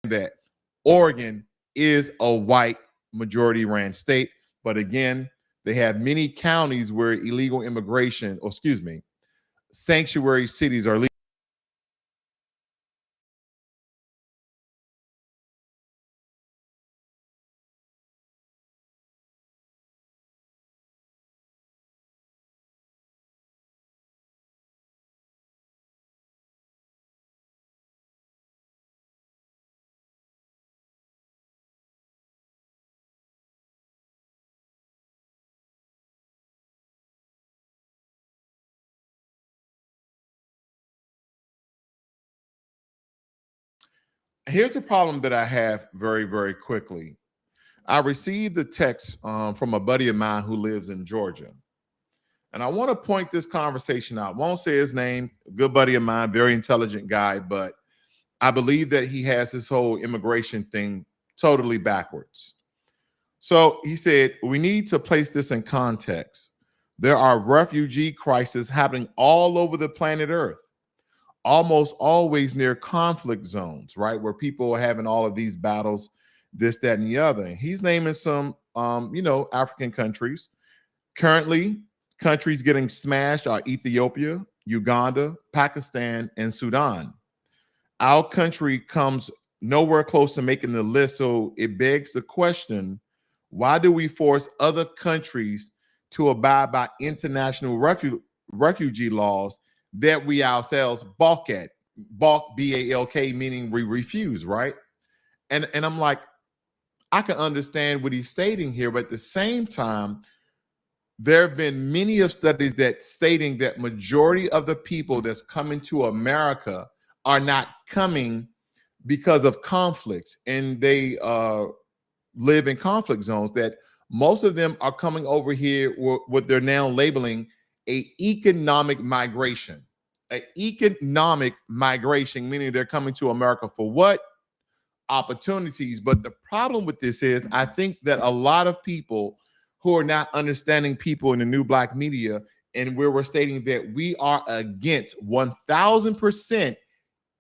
that Oregon is a white majority ran state, but again, they have many counties where illegal immigration, or excuse me, sanctuary cities are legal. Here's a problem that I have very, very quickly. I received a text from a buddy of mine who lives in Georgia. And I want to point this conversation out. Won't say his name, good buddy of mine, very intelligent guy, but I believe that he has this whole immigration thing totally backwards. So he said, we need to place this in context. There are refugee crises happening all over the planet Earth, almost always near conflict zones, right? Where people are having all of these battles, this, that, and the other. And he's naming some, African countries. Currently, countries getting smashed are Ethiopia, Uganda, Pakistan, and Sudan. Our country comes nowhere close to making the list. So it begs the question, why do we force other countries to abide by international refugee laws that we ourselves balk at? Balk, B-A-L-K, meaning we refuse, right? And I'm like, I can understand what he's stating here, but at the same time, there have been many of studies that stating that majority of the people that's coming to America are not coming because of conflicts, and they live in conflict zones, that most of them are coming over here what they're now labeling a economic migration. An economic migration, meaning they're coming to America for what? Opportunities. But the problem with this is, I think that a lot of people who are not understanding people in the new black media, and where we're stating that we are against 1000%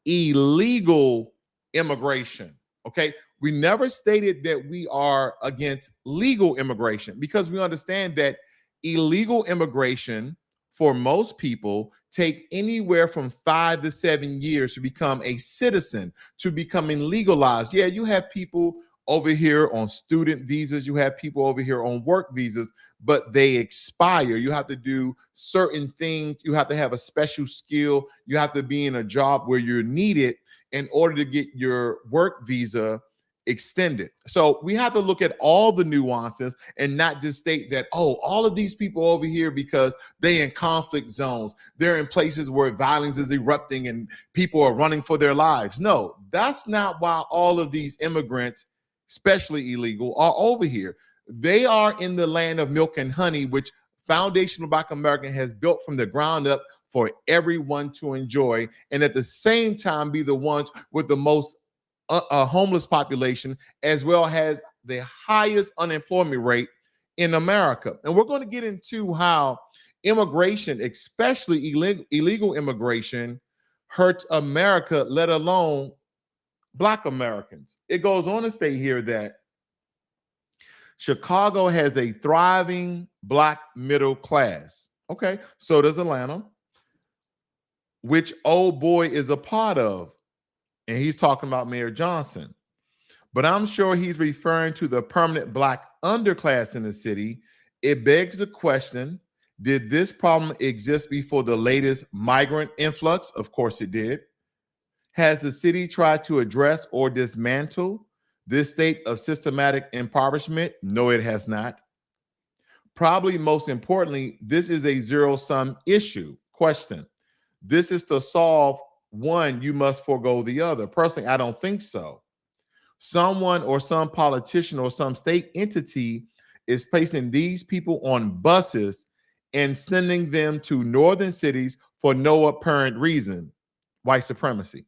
illegal immigration. Okay. We never stated that we are against legal immigration, because we understand that illegal immigration for most people take anywhere from 5 to 7 years to become a citizen, to becoming legalized. Yeah, you have people over here on student visas, you have people over here on work visas, but they expire. You have to do certain things. You have to have a special skill. You have to be in a job where you're needed in order to get your work visa extended. So we have to look at all the nuances and not just state that, oh, all of these people over here, because they're in conflict zones, they're in places where violence is erupting and people are running for their lives. No, that's not why all of these immigrants, especially illegal, are over here. They are in the land of milk and honey, which Foundational Black American has built from the ground up for everyone to enjoy, and at the same time be the ones with the most homeless population, as well as the highest unemployment rate in America. And we're going to get into how immigration, especially illegal immigration, hurts America, let alone Black Americans. It goes on to say here that Chicago has a thriving Black middle class. Okay, so does Atlanta, which old boy is a part of. And he's talking about Mayor Johnson. But I'm sure he's referring to the permanent Black underclass in the city. It begs the question, did this problem exist before the latest migrant influx? Of course it did. Has the city tried to address or dismantle this state of systematic impoverishment? No, it has not. Probably most importantly, this is a zero-sum issue. Question. This is to solve one, you must forego the other. Personally, I don't think so. Someone or some politician or some state entity is placing these people on buses and sending them to northern cities for no apparent reason. White supremacy.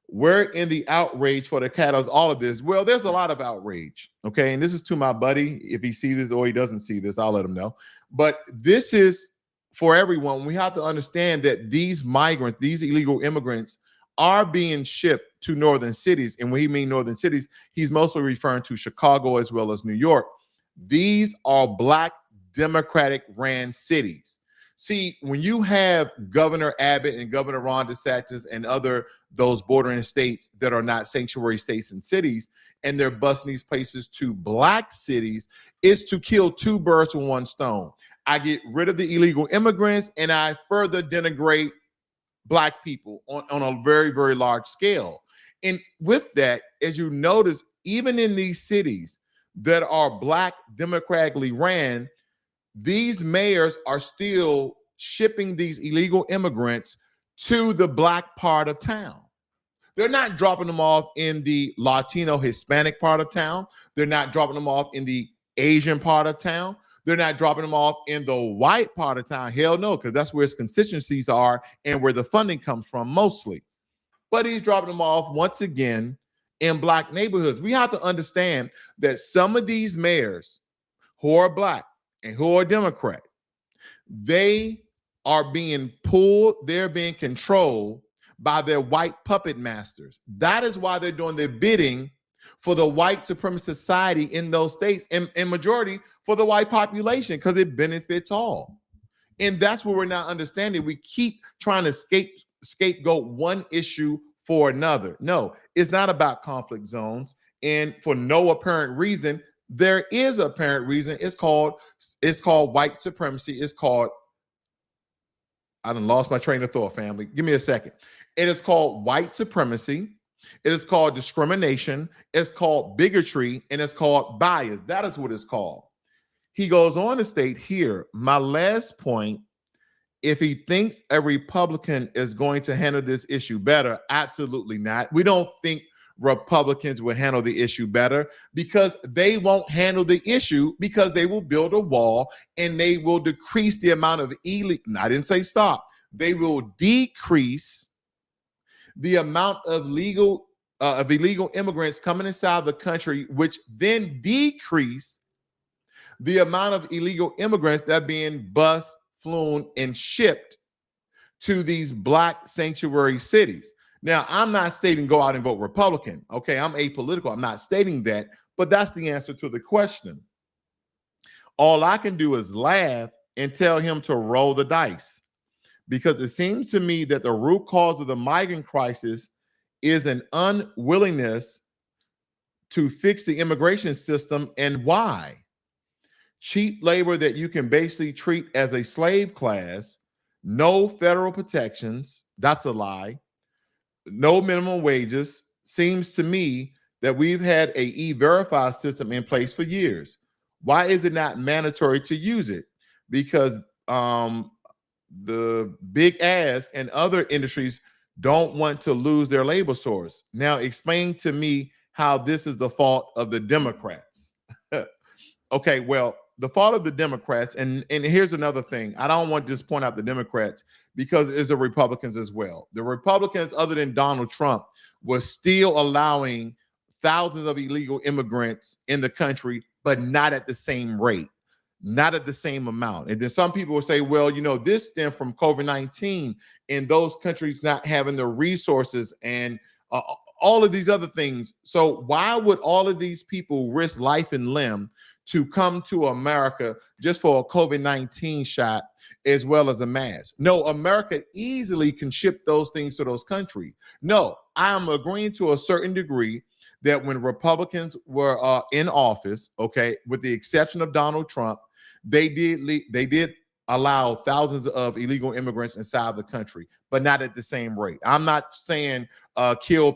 We're in the outrage for the catalyst, all of this. Well, there's a lot of outrage. Okay. And this is to my buddy. If he sees this or he doesn't see this, I'll let him know. But this is for everyone. We have to understand that these migrants, these illegal immigrants, are being shipped to northern cities, and when he means northern cities, he's mostly referring to Chicago as well as New York. These are Black Democratic ran cities. See, when you have Governor Abbott and Governor Ron DeSantis and other those bordering states that are not sanctuary states and cities, and they're busing these places to Black cities, is to kill two birds with one stone. I get rid of the illegal immigrants and I further denigrate Black people on a very, very large scale. And with that, as you notice, even in these cities that are Black democratically ran, these mayors are still shipping these illegal immigrants to the Black part of town. They're not dropping them off in the Latino Hispanic part of town. They're not dropping them off in the Asian part of town. They're not dropping them off in the white part of town. Hell no, because that's where his constituencies are and where the funding comes from mostly. But he's dropping them off once again in Black neighborhoods. We have to understand that some of these mayors who are Black and who are Democrat, they are being pulled, they're being controlled by their white puppet masters. That is why they're doing their bidding for the white supremacist society in those states, and majority for the white population, because it benefits all. And that's what we're not understanding. We keep trying to scapegoat one issue for another. No, it's not about conflict zones. And for no apparent reason, there is apparent reason. It's called white supremacy. It's called, I done lost my train of thought, family. Give me a second. It is called white supremacy. It is called discrimination. It's called bigotry, and it's called bias. That is what it's called. He goes on to state here, my last point, if he thinks a Republican is going to handle this issue better, absolutely not. We don't think Republicans will handle the issue better, because they won't handle the issue, because they will build a wall and they will decrease the amount of illegal, I didn't say stop, they will decrease the amount of illegal immigrants coming inside the country, which then decrease the amount of illegal immigrants that are being bused, flown, and shipped to these Black sanctuary cities. Now, I'm not stating go out and vote Republican. Okay, I'm apolitical. I'm not stating that, but that's the answer to the question. All I can do is laugh and tell him to roll the dice, because it seems to me that the root cause of the migrant crisis is an unwillingness to fix the immigration system. And why? Cheap labor that you can basically treat as a slave class, no federal protections, that's a lie, no minimum wages. Seems to me that we've had a e-verify system in place for years. Why is it not mandatory to use it? Because the big ass and other industries don't want to lose their labor source. Now explain to me how this is the fault of the Democrats. Okay, well, the fault of the Democrats, and here's another thing. I don't want to just point out the Democrats, because it's the Republicans as well. The Republicans, other than Donald Trump, was still allowing thousands of illegal immigrants in the country, but not at the same rate, not at the same amount. And then some people will say, well, you know, this stemmed from COVID-19 and those countries not having the resources and all of these other things. So why would all of these people risk life and limb to come to America just for a COVID-19 shot as well as a mask? No, America easily can ship those things to those countries. No, I'm agreeing to a certain degree that when Republicans were in office, okay, with the exception of Donald Trump, they did allow thousands of illegal immigrants inside the country, but not at the same rate. I'm not saying kill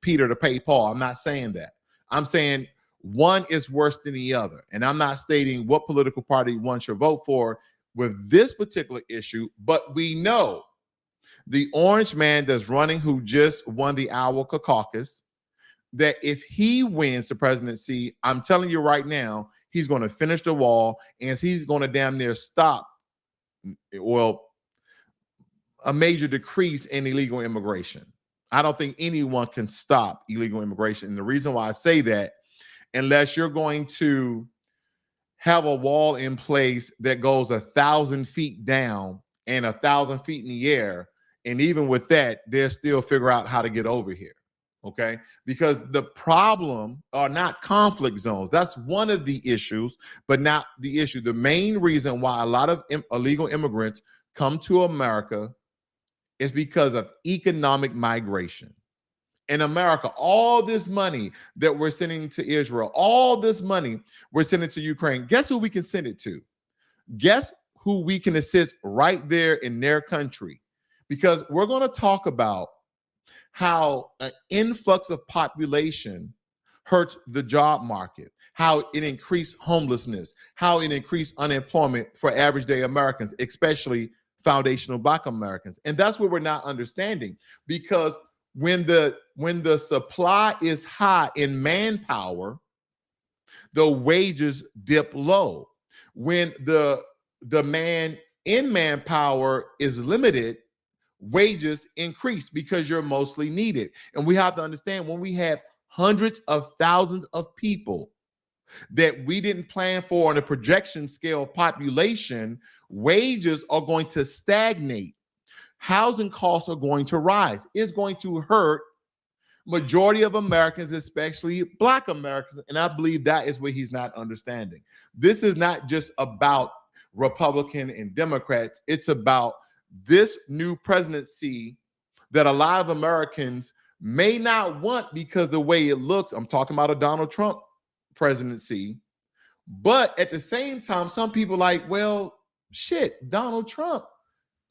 Peter to pay Paul. I'm not saying that. I'm saying one is worse than the other. And I'm not stating what political party one should vote for with this particular issue, but we know the orange man that's running, who just won the Iowa caucus, that if he wins the presidency, I'm telling you right now, he's going to finish the wall, and he's going to damn near stop, well, a major decrease in illegal immigration. I don't think anyone can stop illegal immigration. And the reason why I say that, unless you're going to have a wall in place that goes 1,000 feet down and 1,000 feet in the air, and even with that, they'll still figure out how to get over here. Okay, because the problem are not conflict zones. That's one of the issues, but not the issue. The main reason why a lot of illegal immigrants come to America is because of economic migration. In America, all this money that we're sending to Israel, all this money we're sending to Ukraine, guess who we can send it to? Guess who we can assist right there in their country? Because we're going to talk about how an influx of population hurts the job market, how it increased homelessness, how it increased unemployment for average day Americans, especially foundational Black Americans. And that's what we're not understanding, because when the supply is high in manpower, the wages dip low. When the demand in manpower is limited, wages increase because you're mostly needed. And we have to understand, when we have hundreds of thousands of people that we didn't plan for on a projection scale of population, wages are going to stagnate. Housing costs are going to rise. It's going to hurt majority of Americans, especially Black Americans. And I believe that is what he's not understanding. This is not just about Republican and Democrats. It's about this new presidency that a lot of Americans may not want because the way it looks. I'm talking about a Donald Trump presidency. But at the same time, some people like, well, shit, Donald Trump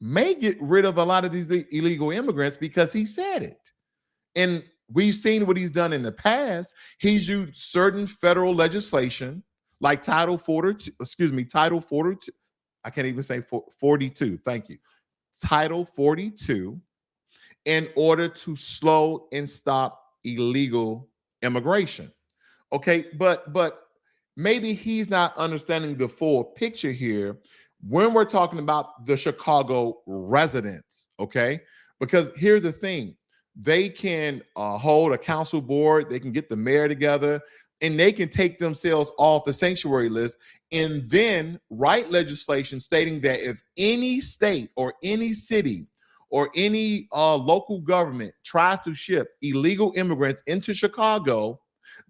may get rid of a lot of these illegal immigrants because he said it. And we've seen what he's done in the past. He's used certain federal legislation like Title 42, Title 42. I can't even say 42. Thank you. Title 42 in order to slow and stop illegal immigration. Okay, but maybe he's not understanding the full picture here when we're talking about the Chicago residents, okay? Because here's the thing. They can hold a council board, they can get the mayor together, and they can take themselves off the sanctuary list and then write legislation stating that if any state or any city or any local government tries to ship illegal immigrants into Chicago,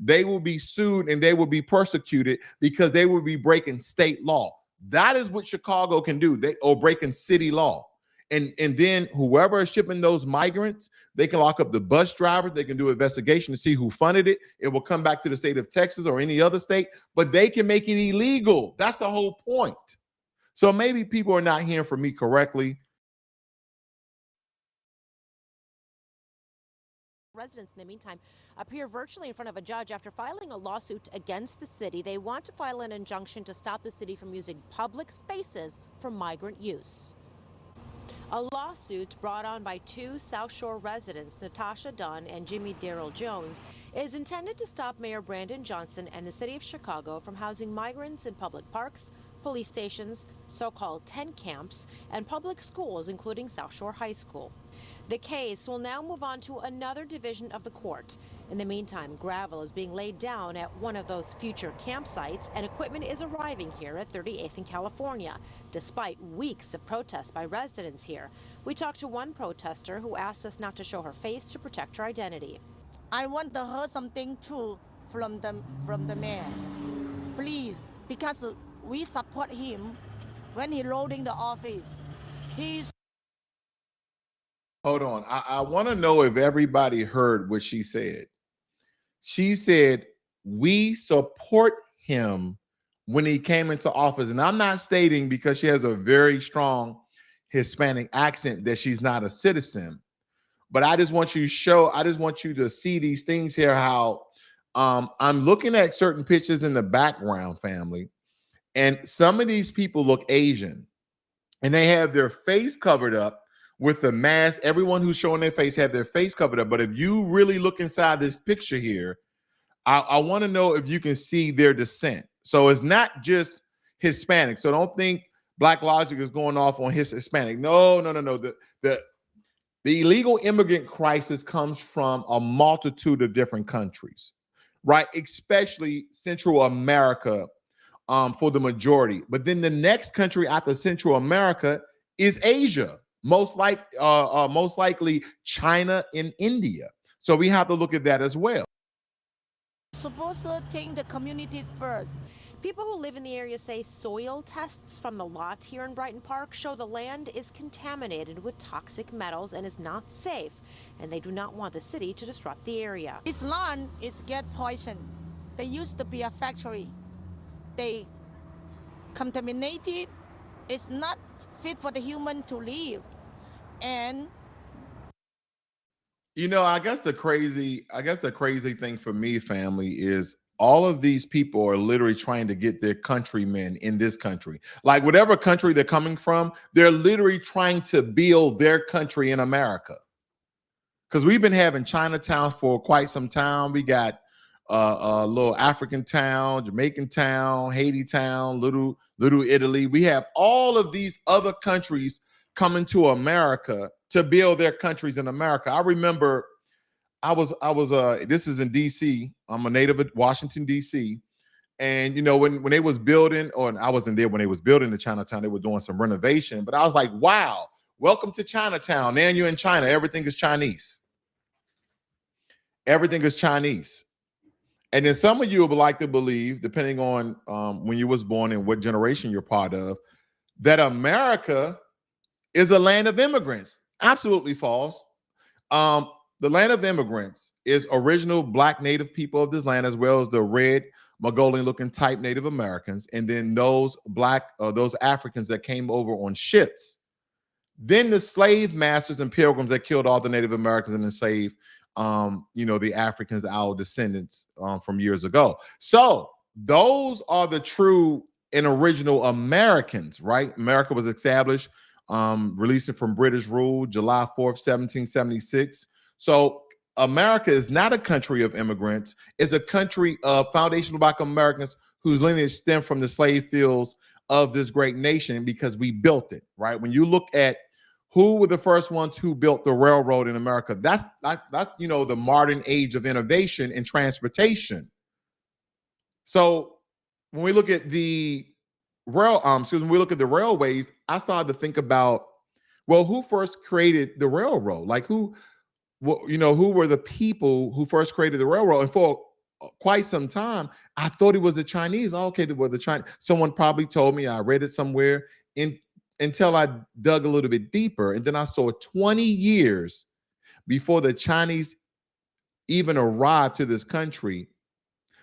they will be sued and they will be persecuted because they will be breaking state law. That is what Chicago can do. Or breaking city law. And then whoever is shipping those migrants, they can lock up the bus drivers. They can do an investigation to see who funded it. It will come back to the state of Texas or any other state, but they can make it illegal. That's the whole point. So maybe people are not hearing from me correctly. Residents, in the meantime, appear virtually in front of a judge after filing a lawsuit against the city. They want to file an injunction to stop the city from using public spaces for migrant use. A lawsuit brought on by two South Shore residents, Natasha Dunn and Jimmy Darrell Jones, is intended to stop Mayor Brandon Johnson and the city of Chicago from housing migrants in public parks, police stations, so-called tent camps, and public schools, including South Shore High School. The case will now move on to another division of the court. In the meantime, gravel is being laid down at one of those future campsites, and equipment is arriving here at 38th and California, despite weeks of protests by residents here. We talked to one protester who asked us not to show her face to protect her identity. I want to hear something too from the mayor, please, because we support him when he loading the office. He's Hold on. I want to know if everybody heard what she said. She said, we support him when he came into office. And I'm not stating because she has a very strong Hispanic accent that she's not a citizen. But I just want you to see these things here, how I'm looking at certain pictures in the background, family. And some of these people look Asian and they have their face covered up with the mask. Everyone who's showing their face have their face covered up. But if you really look inside this picture here, I want to know if you can see their descent. So it's not just Hispanic. So don't think Blacklogic is going off on his Hispanic. No. The illegal immigrant crisis comes from a multitude of different countries, right? Especially Central America for the majority. But then the next country after Central America is Asia. Most likely China and India. So we have to look at that as well. Supposed to think the community first. People who live in the area say soil tests from the lot here in Brighton Park show the land is contaminated with toxic metals and is not safe, and they do not want the city to disrupt the area. This land is get poisoned. There used to be a factory. They contaminated. It's not fit for the human to live. And I guess the crazy thing for me, family, is all of these people are literally trying to get their countrymen in this country. Like whatever country they're coming from, they're literally trying to build their country in America. Because we've been having Chinatown for quite some time. We got a little African town, Jamaican town, Haiti town, little Italy. We have all of these other countries coming to America to build their countries in America. I remember this is in DC. I'm a native of Washington, DC. And when they was building, or I wasn't there when they was building the Chinatown, they were doing some renovation. But I was like, wow, welcome to Chinatown. Now you're in China. Everything is Chinese. Everything is Chinese. And then some of you would like to believe, depending on when you was born and what generation you're part of, that America is a land of immigrants. Absolutely false. The land of immigrants is original Black Native people of this land, as well as the red Mongolian-looking type Native Americans, and then those Africans that came over on ships. Then the slave masters and pilgrims that killed all the Native Americans and enslaved, the Africans, our descendants from years ago. So those are the true and original Americans, right? America was established, releasing from British rule, July 4th, 1776. So America is not a country of immigrants. It's a country of foundational Black Americans whose lineage stem from the slave fields of this great nation, because we built it, right? When you look at who were the first ones who built the railroad in America, that's the modern age of innovation in transportation. So when we look at the railways, I started to think about, well, who first created the railroad? Like who were the people who first created the railroad? And for quite some time, I thought it was the Chinese. Oh, okay, they were the Chinese. Someone probably told me, I read it somewhere, until I dug a little bit deeper. And then I saw 20 years before the Chinese even arrived to this country,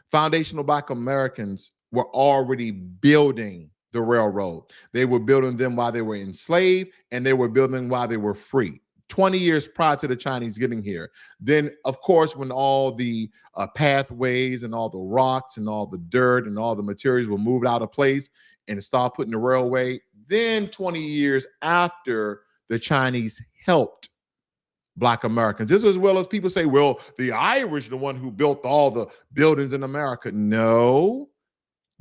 foundational Black Americans were already building the railroad. They were building them while they were enslaved, and they were building while they were free. 20 years prior to the Chinese getting here. Then, of course, when all the pathways and all the rocks and all the dirt and all the materials were moved out of place and started putting the railway, then 20 years after, the Chinese helped Black Americans. Just as well as people say, well, the Irish are the one who built all the buildings in America. No,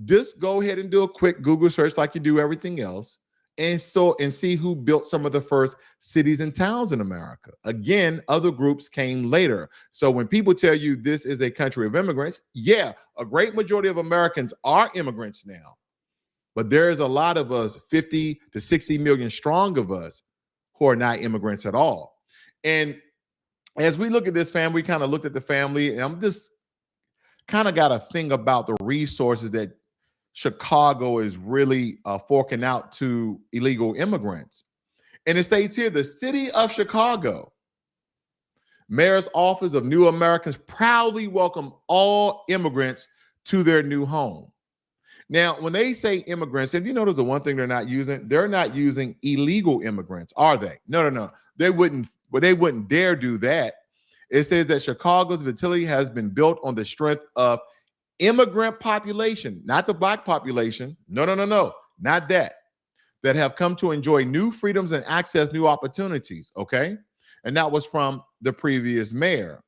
just go ahead and do a quick Google search like you do everything else, and see who built some of the first cities and towns in America. Again, other groups came later. So when people tell you this is a country of immigrants, yeah, a great majority of Americans are immigrants now. But there is a lot of us, 50 to 60 million strong of us, who are not immigrants at all. And as we look at this family, we kind of looked at the family, and I'm just kind of got a thing about the resources that Chicago is really forking out to illegal immigrants. And it states here, the city of Chicago, Mayor's Office of New Americans proudly welcome all immigrants to their new home. Now, when they say immigrants, if you notice the one thing they're not using illegal immigrants, are they? No. They wouldn't dare do that. It says that Chicago's vitality has been built on the strength of immigrant population, not the Black population. No, not that have come to enjoy new freedoms and access new opportunities. Okay. And that was from the previous mayor.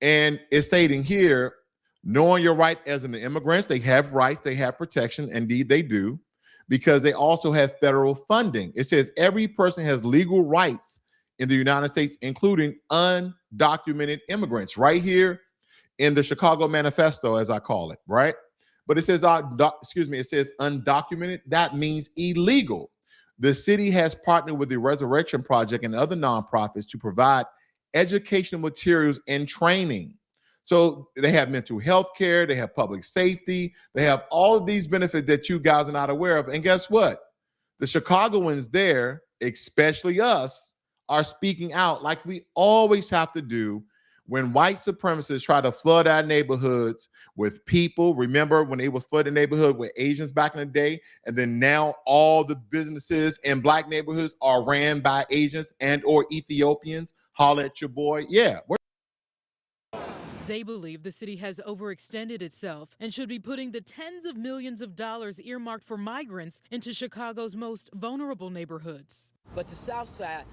And it's stating here, knowing your right as an immigrant, they have rights, they have protection. Indeed, they do, because they also have federal funding. It says every person has legal rights in the United States, including undocumented immigrants, right here in the Chicago Manifesto, as I call it, right? But it says, it says undocumented. That means illegal. The city has partnered with the Resurrection Project and other nonprofits to provide educational materials and training. So they have mental health care, they have public safety, they have all of these benefits that you guys are not aware of. And guess what? The Chicagoans there, especially us, are speaking out like we always have to do when white supremacists try to flood our neighborhoods with people. Remember when they was flooding the neighborhood with Asians back in the day, and then now all the businesses in black neighborhoods are ran by Asians and or Ethiopians. Holler at your boy. Yeah. They believe the city has overextended itself and should be putting the tens of millions of dollars earmarked for migrants into Chicago's most vulnerable neighborhoods. But the South Side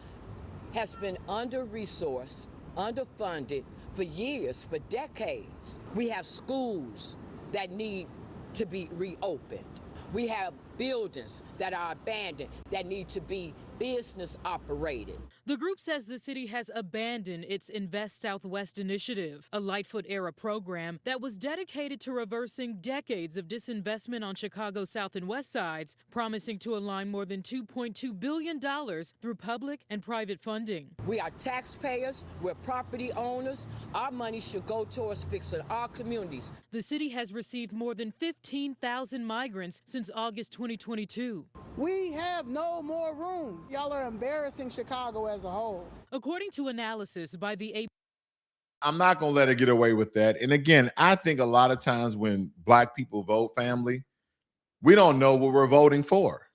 has been under-resourced, underfunded for years, for decades. We have schools that need to be reopened. We have buildings that are abandoned that need to be business operated. The group says the city has abandoned its Invest Southwest initiative, a Lightfoot-era program that was dedicated to reversing decades of disinvestment on Chicago's South and West Sides, promising to align more than $2.2 billion through public and private funding. We are taxpayers, we're property owners. Our money should go towards fixing our communities. The city has received more than 15,000 migrants since August 2022. We have no more room. Y'all are embarrassing Chicago as a whole. According to analysis by the AP. I'm not going to let her get away with that. And again, I think a lot of times when black people vote, family, we don't know what we're voting for.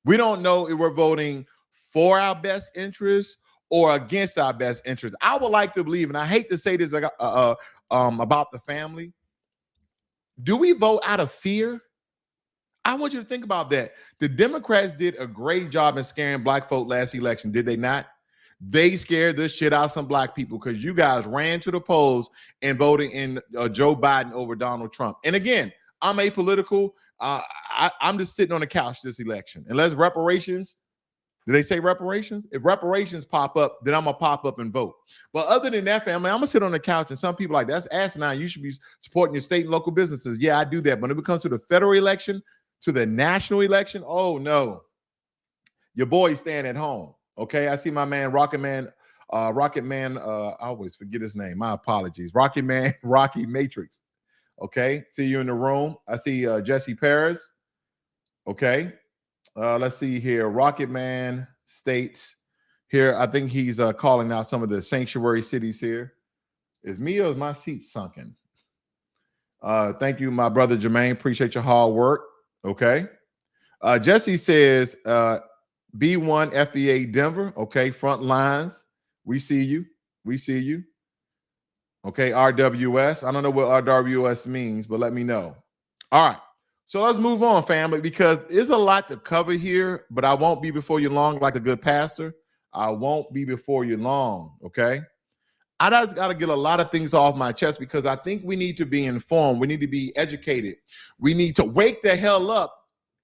We don't know if we're voting for our best interests or against our best interests. I would like to believe, and I hate to say this about the family, do we vote out of fear? I want you to think about that. The Democrats did a great job in scaring black folk last election, did they not? They scared the shit out of some black people because you guys ran to the polls and voted in Joe Biden over Donald Trump. And again, I'm apolitical. I'm just sitting on the couch this election. Unless reparations, do they say reparations? If reparations pop up, then I'm going to pop up and vote. But other than that, family, I'm going to sit on the couch, and some people are like, that's asinine. You should be supporting your state and local businesses. Yeah, I do that. But when it comes to the federal election, to the national election, oh no, your boy's staying at home. Okay, I see my man Rocket Man. I always forget his name. My apologies, Rocky Matrix. Okay, see you in the room. I see Jesse Paris. Okay, let's see here. Rocket Man states here. I think he's calling out some of the sanctuary cities here. Is me or is my seat sunken? Thank you, my brother Jermaine. Appreciate your hard work. Okay. Jesse says B1 FBA Denver. Okay. Front lines. We see you. We see you. Okay. RWS. I don't know what RWS means, but let me know. All right. So let's move on, family, because there's a lot to cover here, but I won't be before you long like a good pastor. I won't be before you long. Okay. I just got to get a lot of things off my chest because I think we need to be informed. We need to be educated. We need to wake the hell up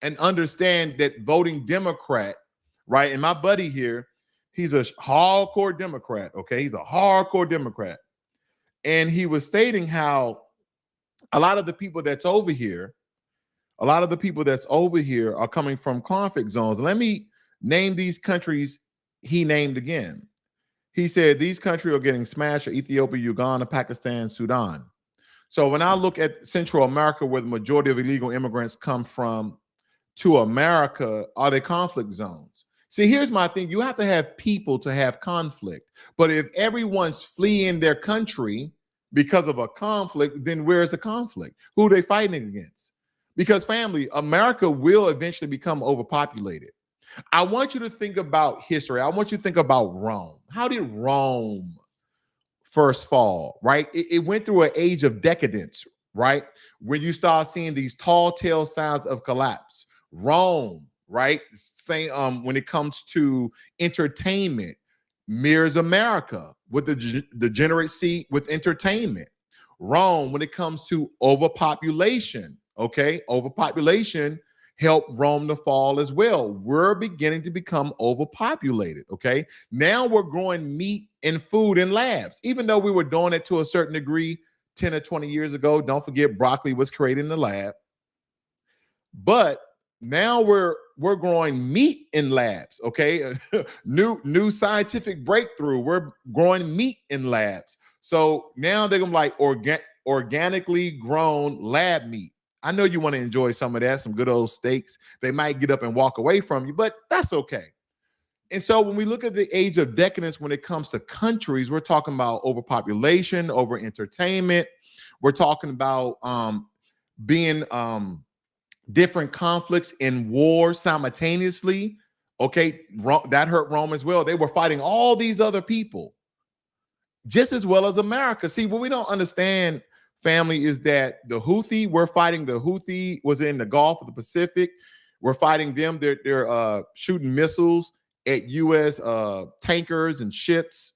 and understand that voting Democrat, right? And my buddy here, he's a hardcore Democrat, okay? He's a hardcore Democrat. And he was stating how a lot of the people that's over here are coming from conflict zones. Let me name these countries he named again. He said these countries are getting smashed: Ethiopia, Uganda, Pakistan, Sudan. So when I look at Central America, where the majority of illegal immigrants come from to America, are they conflict zones? See, here's my thing. You have to have people to have conflict. But if everyone's fleeing their country because of a conflict, then where's the conflict? Who are they fighting against? Because, family, America will eventually become overpopulated. I want you to think about history. I want you to think about Rome. How did Rome first fall, right? It went through an age of decadence, right? When you start seeing these tall tale signs of collapse. Rome, right? Same when it comes to entertainment, mirrors America with the degeneracy with entertainment. Rome, when it comes to overpopulation, okay? Overpopulation help Rome to fall as well. We're beginning to become overpopulated, okay? Now we're growing meat and food in labs, even though we were doing it to a certain degree 10 or 20 years ago. Don't forget broccoli was created in the lab. But Now we're growing meat in labs. Okay, new scientific breakthrough. We're growing meat in labs. So now they're gonna be like organically grown lab meat. I know you want to enjoy some of that, some good old steaks. They might get up and walk away from you, but that's okay. And so when we look at the age of decadence when it comes to countries, we're talking about overpopulation, over entertainment. We're talking about being different conflicts in war simultaneously. Okay, that hurt Rome as well. They were fighting all these other people just as well as America. See, what we don't understand, family, is that we're fighting the Houthi was in the Gulf of the Pacific. We're fighting them. They're shooting missiles at U.S. Tankers and ships.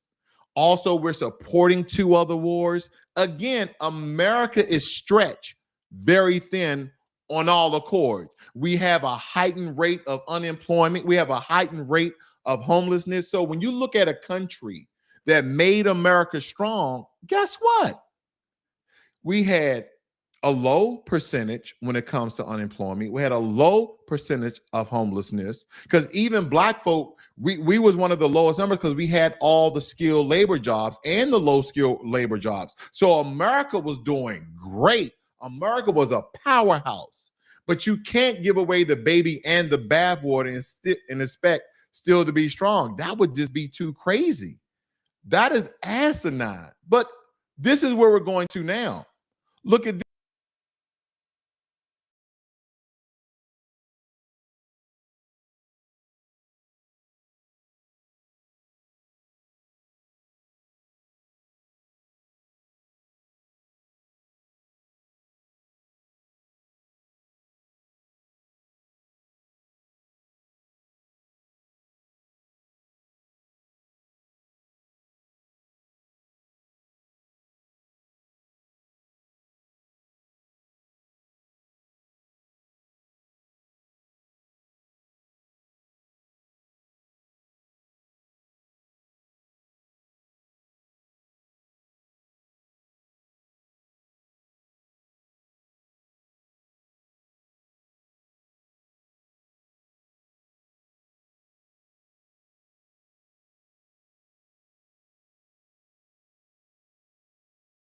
Also, we're supporting two other wars. Again, America is stretched very thin on all accords. We have a heightened rate of unemployment. We have a heightened rate of homelessness. So when you look at a country that made America strong, guess what? We had a low percentage when it comes to unemployment. We had a low percentage of homelessness because even Black folk, we was one of the lowest numbers because we had all the skilled labor jobs and the low skilled labor jobs. So America was doing great. America was a powerhouse. But you can't give away the baby and the bathwater and expect still to be strong. That would just be too crazy. That is asinine. But this is where we're going to now. Look at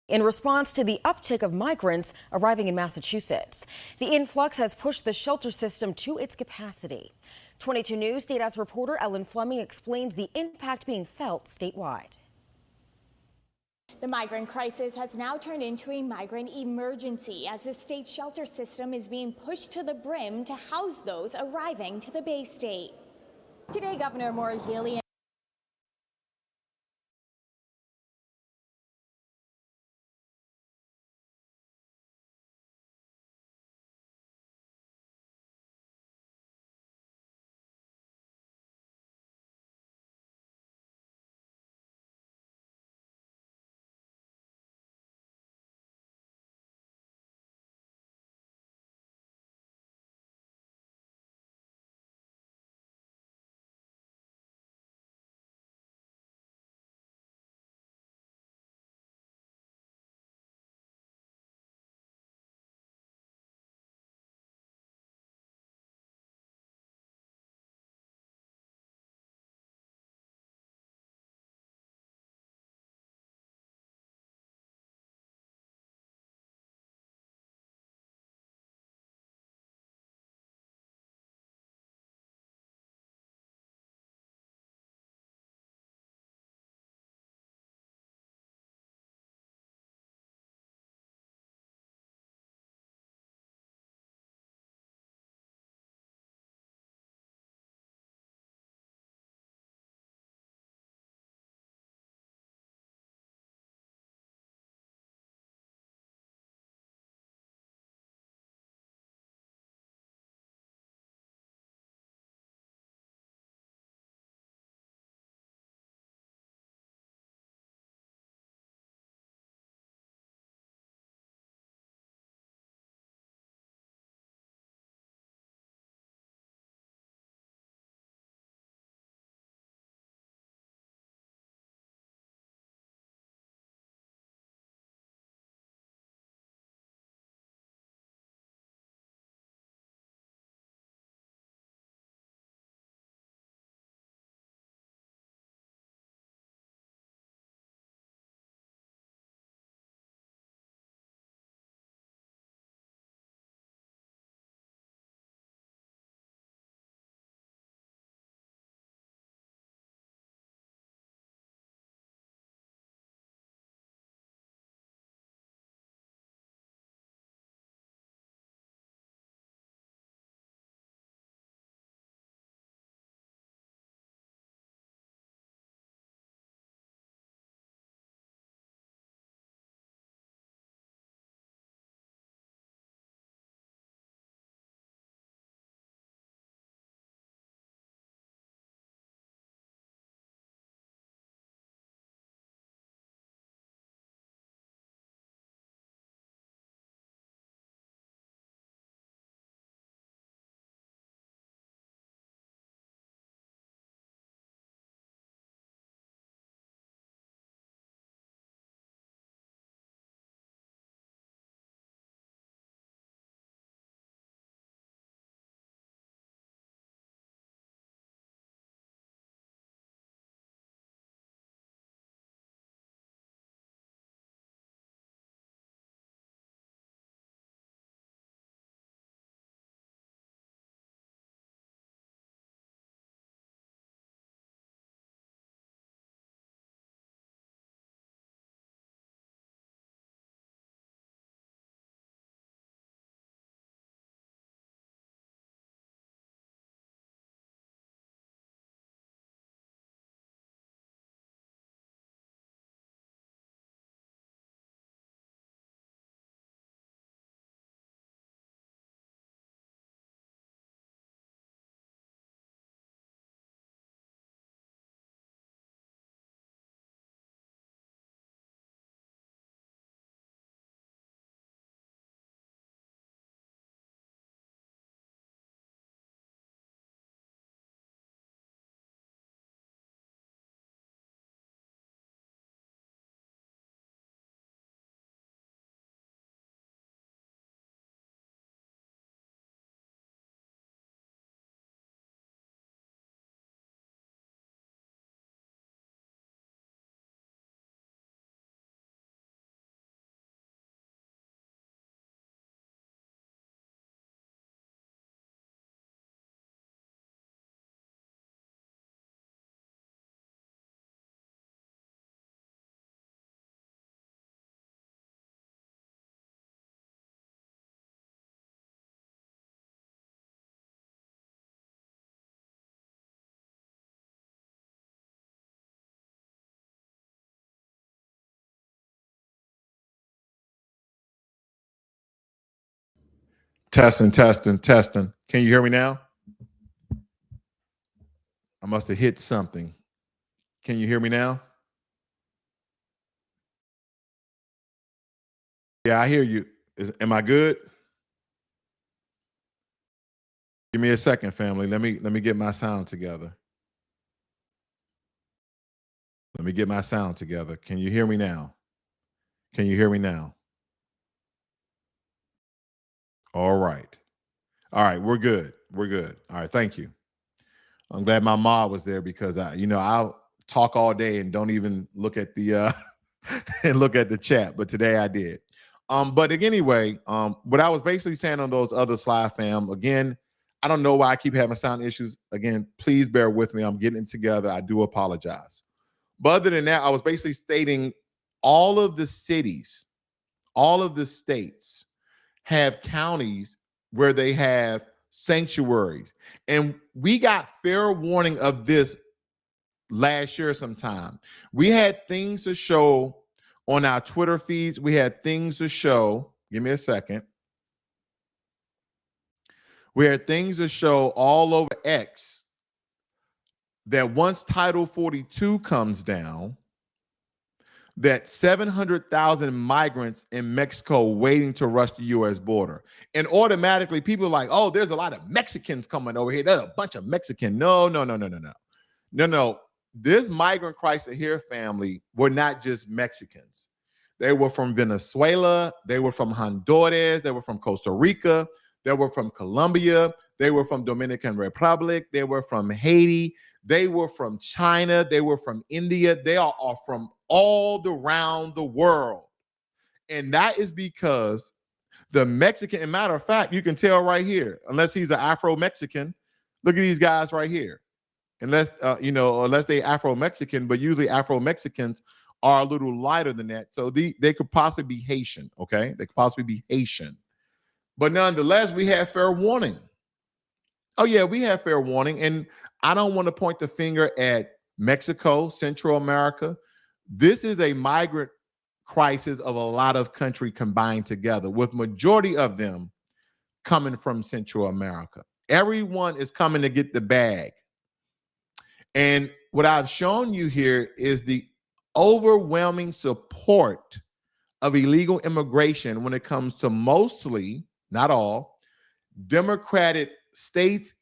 in response to the uptick of migrants arriving in Massachusetts. The influx has pushed the shelter system to its capacity. 22 News State House reporter Ellen Fleming explains the impact being felt statewide. The migrant crisis has now turned into a migrant emergency as the state's shelter system is being pushed to the brim to house those arriving to the Bay State. Today, Governor Maura Healey Testing, testing, testing. Can you hear me now? I must have hit something. Can you hear me now? Yeah, I hear you. Am I good? Give me a second, family. Let me get my sound together. Let me get my sound together. Can you hear me now? Can you hear me now? All right. All right, we're good. We're good. All right, thank you. I'm glad my mom was there because I'll talk all day and don't even look at the and look at the chat, but today I did. But anyway, what I was basically saying on those other slide, fam, again, I don't know why I keep having sound issues. Again, please bear with me. I'm getting it together. I do apologize. But other than that, I was basically stating all of the cities, all of the states have counties where they have sanctuaries. And we got fair warning of this last year sometime. We had things to show on our Twitter feeds. We had things to show. Give me a second. We had things to show all over X that once Title 42 comes down, that 700,000 migrants in Mexico waiting to rush the U.S. border. And automatically people are like, oh, there's a lot of Mexicans coming over here. There's a bunch of Mexicans. No. This migrant crisis here, family, were not just Mexicans. They were from Venezuela. They were from Honduras. They were from Costa Rica. They were from Colombia. They were from Dominican Republic. They were from Haiti. They were from China. They were from India. They are from all around the world. And that is because the Mexican, and matter of fact, you can tell right here, unless he's an Afro-Mexican, look at these guys right here. Unless, unless they Afro-Mexican, but usually Afro-Mexicans are a little lighter than that. So they could possibly be Haitian, okay? They could possibly be Haitian. But nonetheless, we have fair warning. Oh, yeah, we have fair warning. And I don't want to point the finger at Mexico, Central America. This is a migrant crisis of a lot of countries combined together, with majority of them coming from Central America. Everyone is coming to get the bag. And what I've shown you here is the overwhelming support of illegal immigration when it comes to mostly, not all, Democratic states,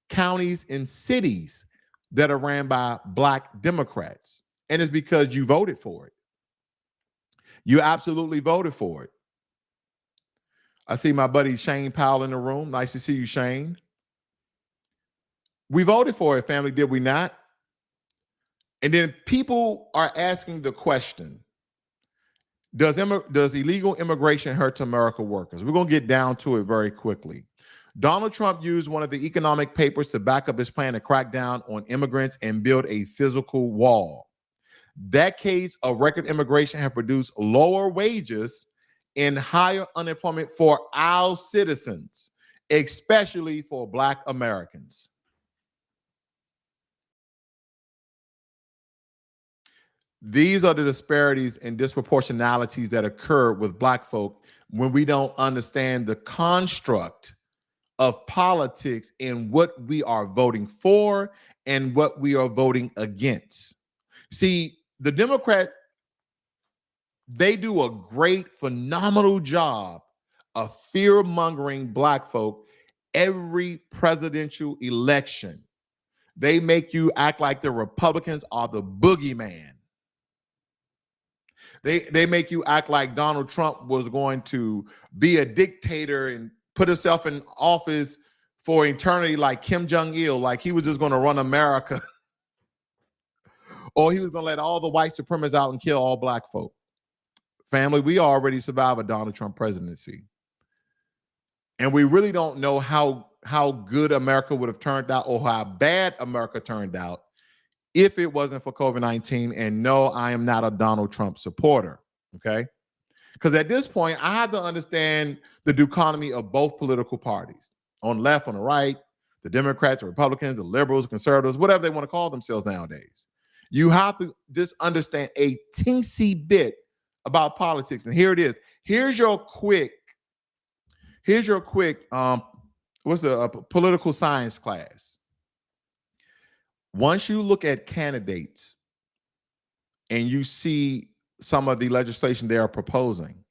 counties, and cities that are ran by Black Democrats. And it's because you voted for it. You absolutely voted for it. I see my buddy Shane Powell in the room. Nice to see you, Shane. We voted for it, family, did we not? And then people are asking the question, does illegal immigration hurt American workers? We're going to get down to it very quickly. Donald Trump used one of the economic papers to back up his plan to crack down on immigrants and build a physical wall. Decades of record immigration have produced lower wages and higher unemployment for our citizens, especially for Black Americans. These are the disparities and disproportionalities that occur with Black folk when we don't understand the construct of politics and what we are voting for and what we are voting against. See, the Democrats, they do a great, phenomenal job of fear-mongering Black folk every presidential election. They make you act like the Republicans are the boogeyman. They make you act like Donald Trump was going to be a dictator and put himself in office for eternity like Kim Jong-il, like he was just going to run America. Or he was going to let all the white supremacists out and kill all Black folk. Family, we already survived a Donald Trump presidency. And we really don't know how good America would have turned out or how bad America turned out if it wasn't for COVID-19. And no, I am not a Donald Trump supporter, okay? Because at this point, I have to understand the dichotomy of both political parties. On the left, on the right, the Democrats, the Republicans, the liberals, conservatives, whatever they want to call themselves nowadays. You have to just understand a teensy bit about politics. And here it is. Here's your quick Here's your quick what's a political science class. Once you look at candidates and you see some of the legislation they are proposing,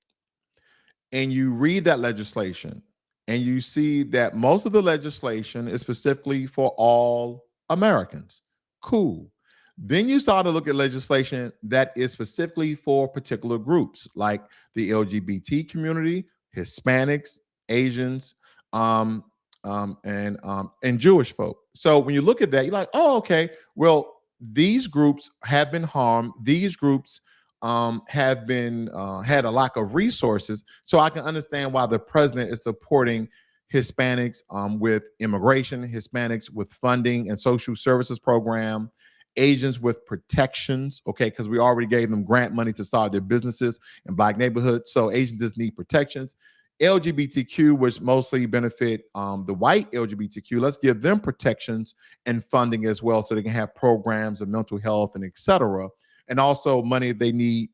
and you read that legislation, and you see that most of the legislation is specifically for all Americans, cool. Then you start to look at legislation that is specifically for particular groups like the LGBT community, Hispanics, Asians, and Jewish folk. So when you look at that, you're like, oh, okay, well, these groups have been harmed. These groups have been had a lack of resources. So I can understand why the president is supporting Hispanics with immigration, Hispanics with funding and social services program, Asians with protections, okay, because we already gave them grant money to start their businesses in Black neighborhoods. So Asians just need protections. LGBTQ, which mostly benefit the white LGBTQ, let's give them protections and funding as well so they can have programs of mental health and et cetera. And also money if they need,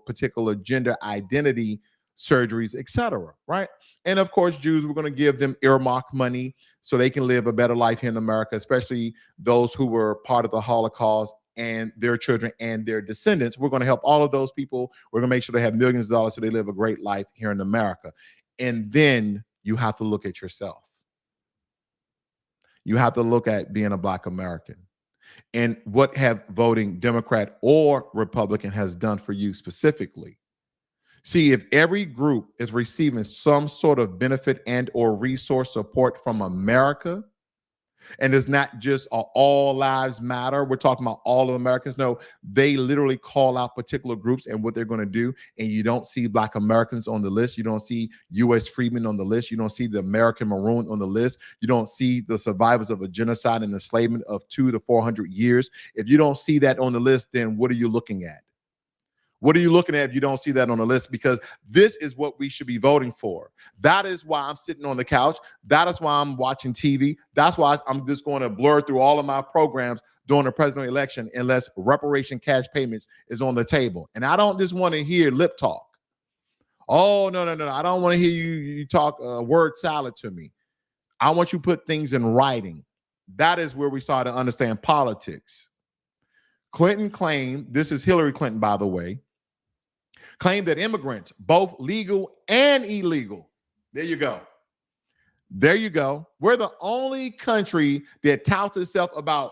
particular gender identity surgeries, et cetera, right? And of course, Jews, we're going to give them earmark money so they can live a better life here in America, especially those who were part of the Holocaust and their children and their descendants. We're going to help all of those people. We're going to make sure they have millions of dollars so they live a great life here in America. And then you have to look at yourself. You have to look at being a Black American and what have voting Democrat or Republican has done for you specifically. See, if every group is receiving some sort of benefit and or resource support from America, and it's not just all lives matter, we're talking about all of Americans. No, they literally call out particular groups and what they're going to do. And you don't see Black Americans on the list. You don't see U.S. freedmen on the list. You don't see the American Maroon on the list. You don't see the survivors of a genocide and enslavement of 200 to 400 years. If you don't see that on the list, then what are you looking at? What are you looking at if you don't see that on the list? Because this is what we should be voting for. That is why I'm sitting on the couch. That is why I'm watching TV. That's why I'm just going to blur through all of my programs during the presidential election unless reparation cash payments is on the table. And I don't just want to hear lip talk. Oh, no. I don't want to hear you talk word salad to me. I want you to put things in writing. That is where we start to understand politics. Clinton claimed, this is Hillary Clinton, by the way, claimed that immigrants, both legal and illegal, there you go. We're the only country that touts itself about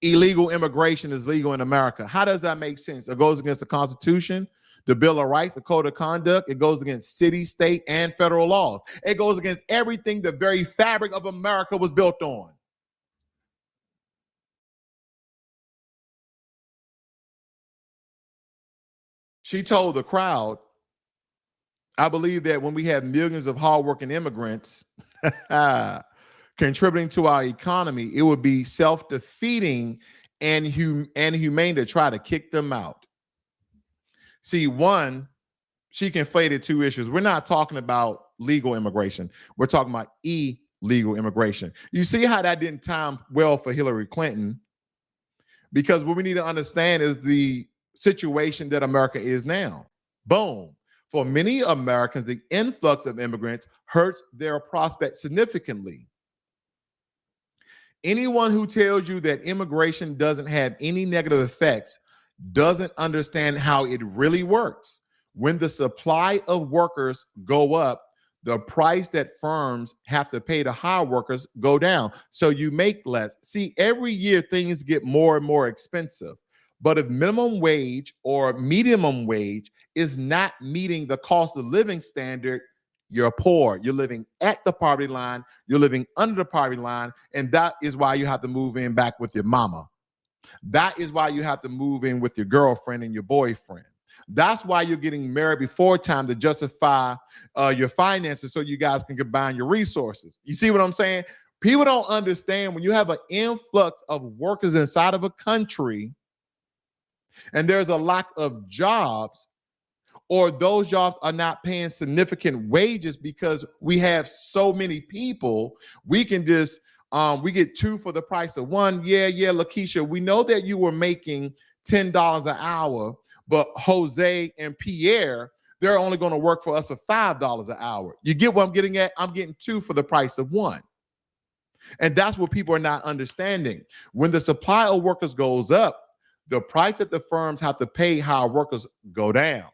illegal immigration is legal in America. How does that make sense? It goes against the Constitution, the Bill of Rights, the Code of Conduct. It goes against city, state, and federal laws. It goes against everything the very fabric of America was built on. She told the crowd, I believe that when we have millions of hardworking immigrants contributing to our economy, it would be self-defeating and humane to try to kick them out. See, one, she conflated two issues. We're not talking about legal immigration. We're talking about illegal immigration. You see how that didn't time well for Hillary Clinton? Because what we need to understand is the situation that America is now. Boom. For many Americans, the influx of immigrants hurts their prospects significantly. Anyone who tells you that immigration doesn't have any negative effects doesn't understand how it really works. When the supply of workers go up, the price that firms have to pay to hire workers go down. So you make less. See, every year things get more and more expensive. But if minimum wage or minimum wage is not meeting the cost of living standard, you're poor. You're living at the poverty line. You're living under the poverty line. And that is why you have to move in back with your mama. That is why you have to move in with your girlfriend and your boyfriend. That's why you're getting married before time to justify your finances so you guys can combine your resources. You see what I'm saying? People don't understand when you have an influx of workers inside of a country and there's a lack of jobs, or those jobs are not paying significant wages because we have so many people, we can just, we get two for the price of one. Yeah, Lakeisha, we know that you were making $10 an hour, but Jose and Pierre, they're only going to work for us for $5 an hour. You get what I'm getting at? I'm getting 2 for the price of 1. And that's what people are not understanding. When the supply of workers goes up, the price that the firms have to pay hire workers go down.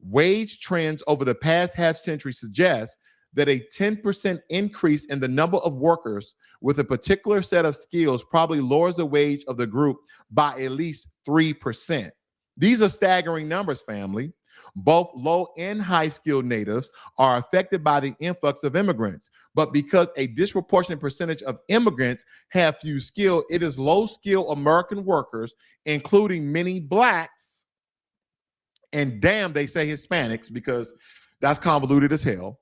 Wage trends over the past half century suggest that a 10% increase in the number of workers with a particular set of skills probably lowers the wage of the group by at least 3%. These are staggering numbers, family. Both low and high skilled natives are affected by the influx of immigrants. But because a disproportionate percentage of immigrants have few skill, it is low skill American workers, including many blacks, and damn, they say Hispanics because that's convoluted as hell,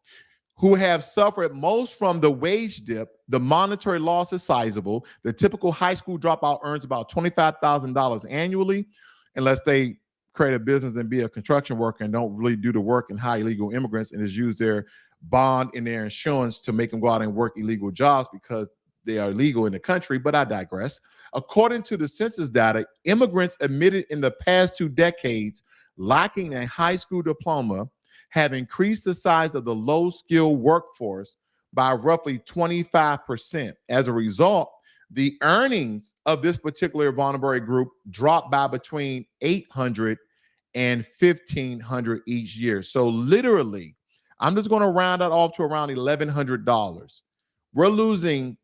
who have suffered most from the wage dip. The monetary loss is sizable. The typical high school dropout earns about $25,000 annually, unless they create a business and be a construction worker and don't really do the work and hire illegal immigrants and just use their bond and their insurance to make them go out and work illegal jobs because they are illegal in the country. But I digress. According to the census data, immigrants admitted in the past 2 decades lacking a high school diploma have increased the size of the low-skilled workforce by roughly 25%. As a result, the earnings of this particular vulnerable group dropped by between $800 and $1,500 each year. So literally, I'm just going to round that off to around $1,100. We're losing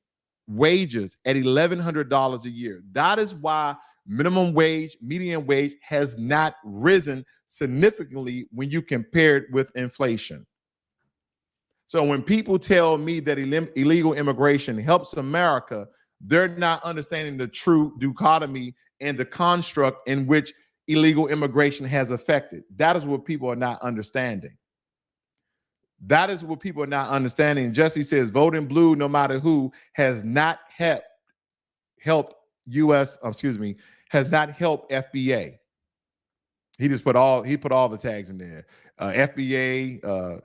wages at $1,100 a year. That is why minimum wage, median wage has not risen significantly when you compare it with inflation. So when people tell me that illegal immigration helps America, they're not understanding the true dichotomy and the construct in which illegal immigration has affected. That is what people are not understanding. That is what people are not understanding. Jesse says, voting blue, no matter who, has not helped has not helped FBA. He put all the tags in there. FBA,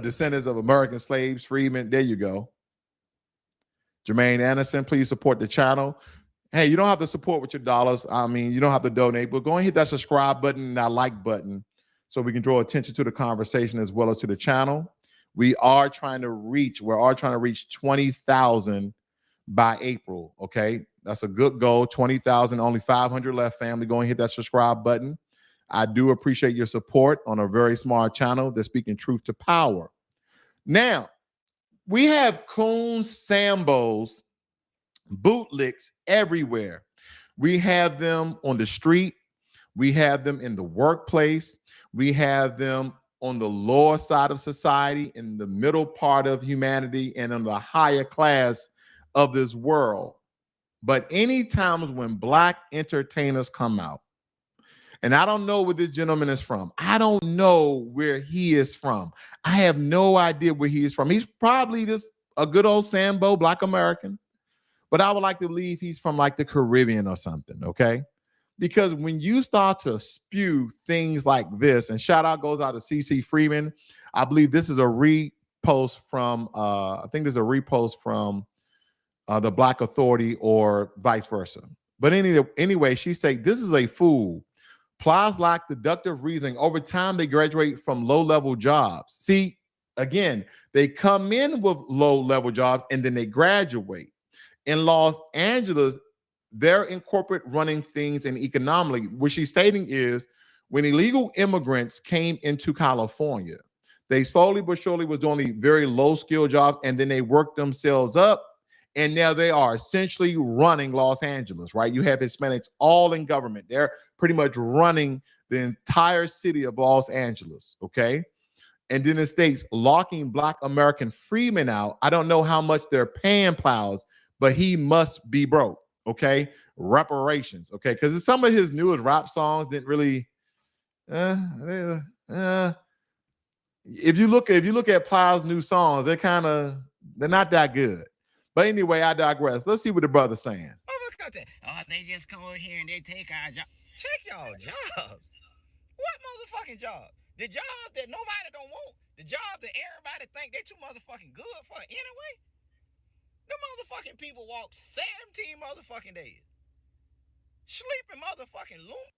descendants of American slaves, freedmen. There you go. Jermaine Anderson, please support the channel. Hey, you don't have to support with your dollars. I mean, you don't have to donate, but go and hit that subscribe button and that like button so we can draw attention to the conversation as well as to the channel. We're all trying to reach 20,000 by April, okay? That's a good goal, 20,000, only 500 left, family. Go and hit that subscribe button. I do appreciate your support on a very smart channel that's speaking truth to power. Now, we have coons, sambos, bootlicks everywhere. We have them on the street. We have them in the workplace. We have them on the lower side of society, in the middle part of humanity, and in the higher class of this world. But any times when black entertainers come out, and I don't know where this gentleman is from. I don't know where he is from. I have no idea where he is from. He's probably just a good old Sambo, black American. But I would like to believe he's from like the Caribbean or something, okay? Because when you start to spew things like this, and shout out goes out to CC Freeman. I believe this is a repost from, the Black Authority or vice versa. But anyway, she said, this is a fool. Plies lack deductive reasoning. Over time, they graduate from low-level jobs. See, again, they come in with low-level jobs and then they graduate. In Los Angeles, they're in corporate running things and economically. What she's stating is when illegal immigrants came into California, they slowly but surely was doing very low-skill jobs, and then they worked themselves up, and now they are essentially running Los Angeles, right? You have Hispanics all in government. They're pretty much running the entire city of Los Angeles, okay? And then it states locking black American freemen out. I don't know how much they're paying Plows, but he must be broke, okay? Reparations, okay? Because some of his newest rap songs didn't really, if you look at Plows' new songs, they're not that good. But anyway, I digress. Let's see what the brother's saying. Oh, they just come over here and they take our job. Check y'all jobs. What motherfucking job? The job that nobody don't want. The job that everybody think they too motherfucking good for anyway. The motherfucking people walk 17 motherfucking days. Sleeping motherfucking loom.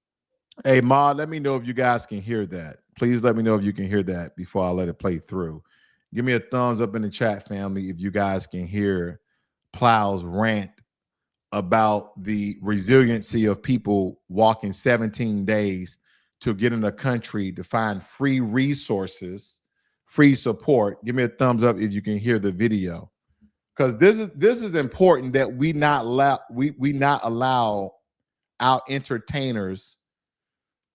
Hey, Ma, let me know if you guys can hear that. Please let me know if you can hear that before I let it play through. Give me a thumbs up in the chat, family, if you guys can hear Plow's rant about the resiliency of people walking 17 days to get in a country to find free resources, free support. Give me a thumbs up if you can hear the video, because this is important that we not allow our entertainers,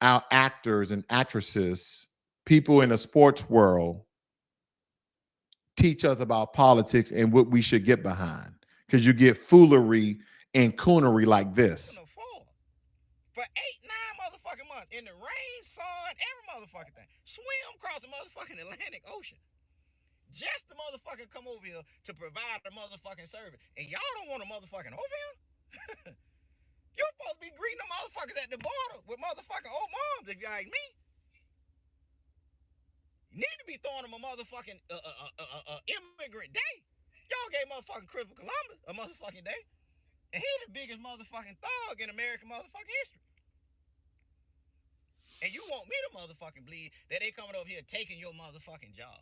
our actors and actresses, people in the sports world teach us about politics and what we should get behind, because you get foolery and coonery like this. For 8-9 motherfucking months in the rain, sun, every motherfucking thing. Swim across the motherfucking Atlantic Ocean. Just to motherfucking come over here to provide a motherfucking service. And y'all don't want a motherfucking over here? You're supposed to be greeting the motherfuckers at the border with motherfucking old moms if you ain't me. You need to be throwing them a motherfucking immigrant day. Y'all gave motherfucking Christopher Columbus a motherfucking day. And he the biggest motherfucking thug in American motherfucking history. And you want me to motherfucking believe that they coming over here taking your motherfucking job.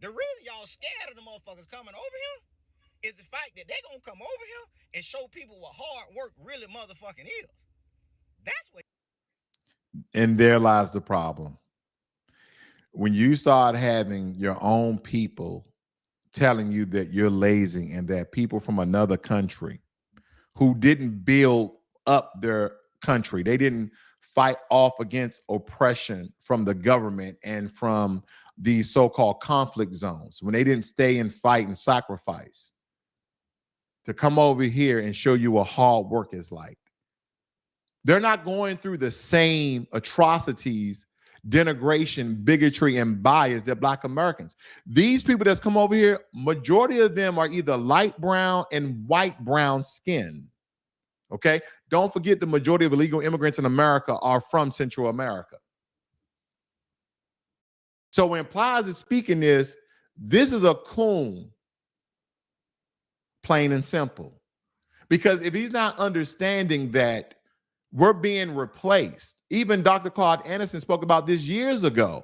The reason y'all scared of the motherfuckers coming over here is the fact that they gonna come over here and show people what hard work really motherfucking is. That's what. And there lies the problem. When you start having your own people telling you that you're lazy and that people from another country who didn't build up their country, they didn't fight off against oppression from the government and from these so-called conflict zones, when they didn't stay and fight and sacrifice, to come over here and show you what hard work is like. They're not going through the same atrocities, denigration, bigotry, and bias that Black Americans. These people that's come over here, majority of them are either light brown and white brown skin. Okay? Don't forget the majority of illegal immigrants in America are from Central America. So when Plies is speaking this is a coon, plain and simple. Because if he's not understanding that we're being replaced, even Dr. Claude Anderson spoke about this years ago,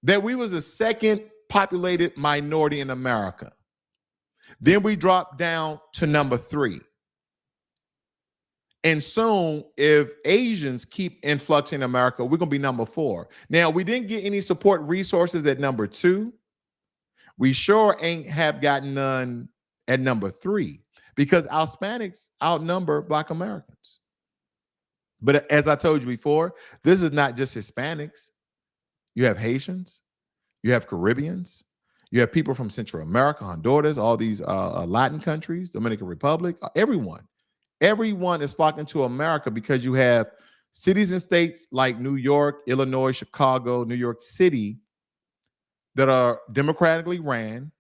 that we was the second populated minority in America. Then we dropped down to number 3. And soon, if Asians keep influxing America, we're going to be number 4. Now, we didn't get any support resources at number 2. We sure ain't have gotten none at number 3, because Hispanics outnumber Black Americans. But as I told you before, this is not just Hispanics. You have Haitians, you have Caribbeans, you have people from Central America, Honduras, all these Latin countries, Dominican Republic, everyone. Everyone is flocking to America because you have cities and states like New York, Illinois, Chicago, New York City that are democratically ran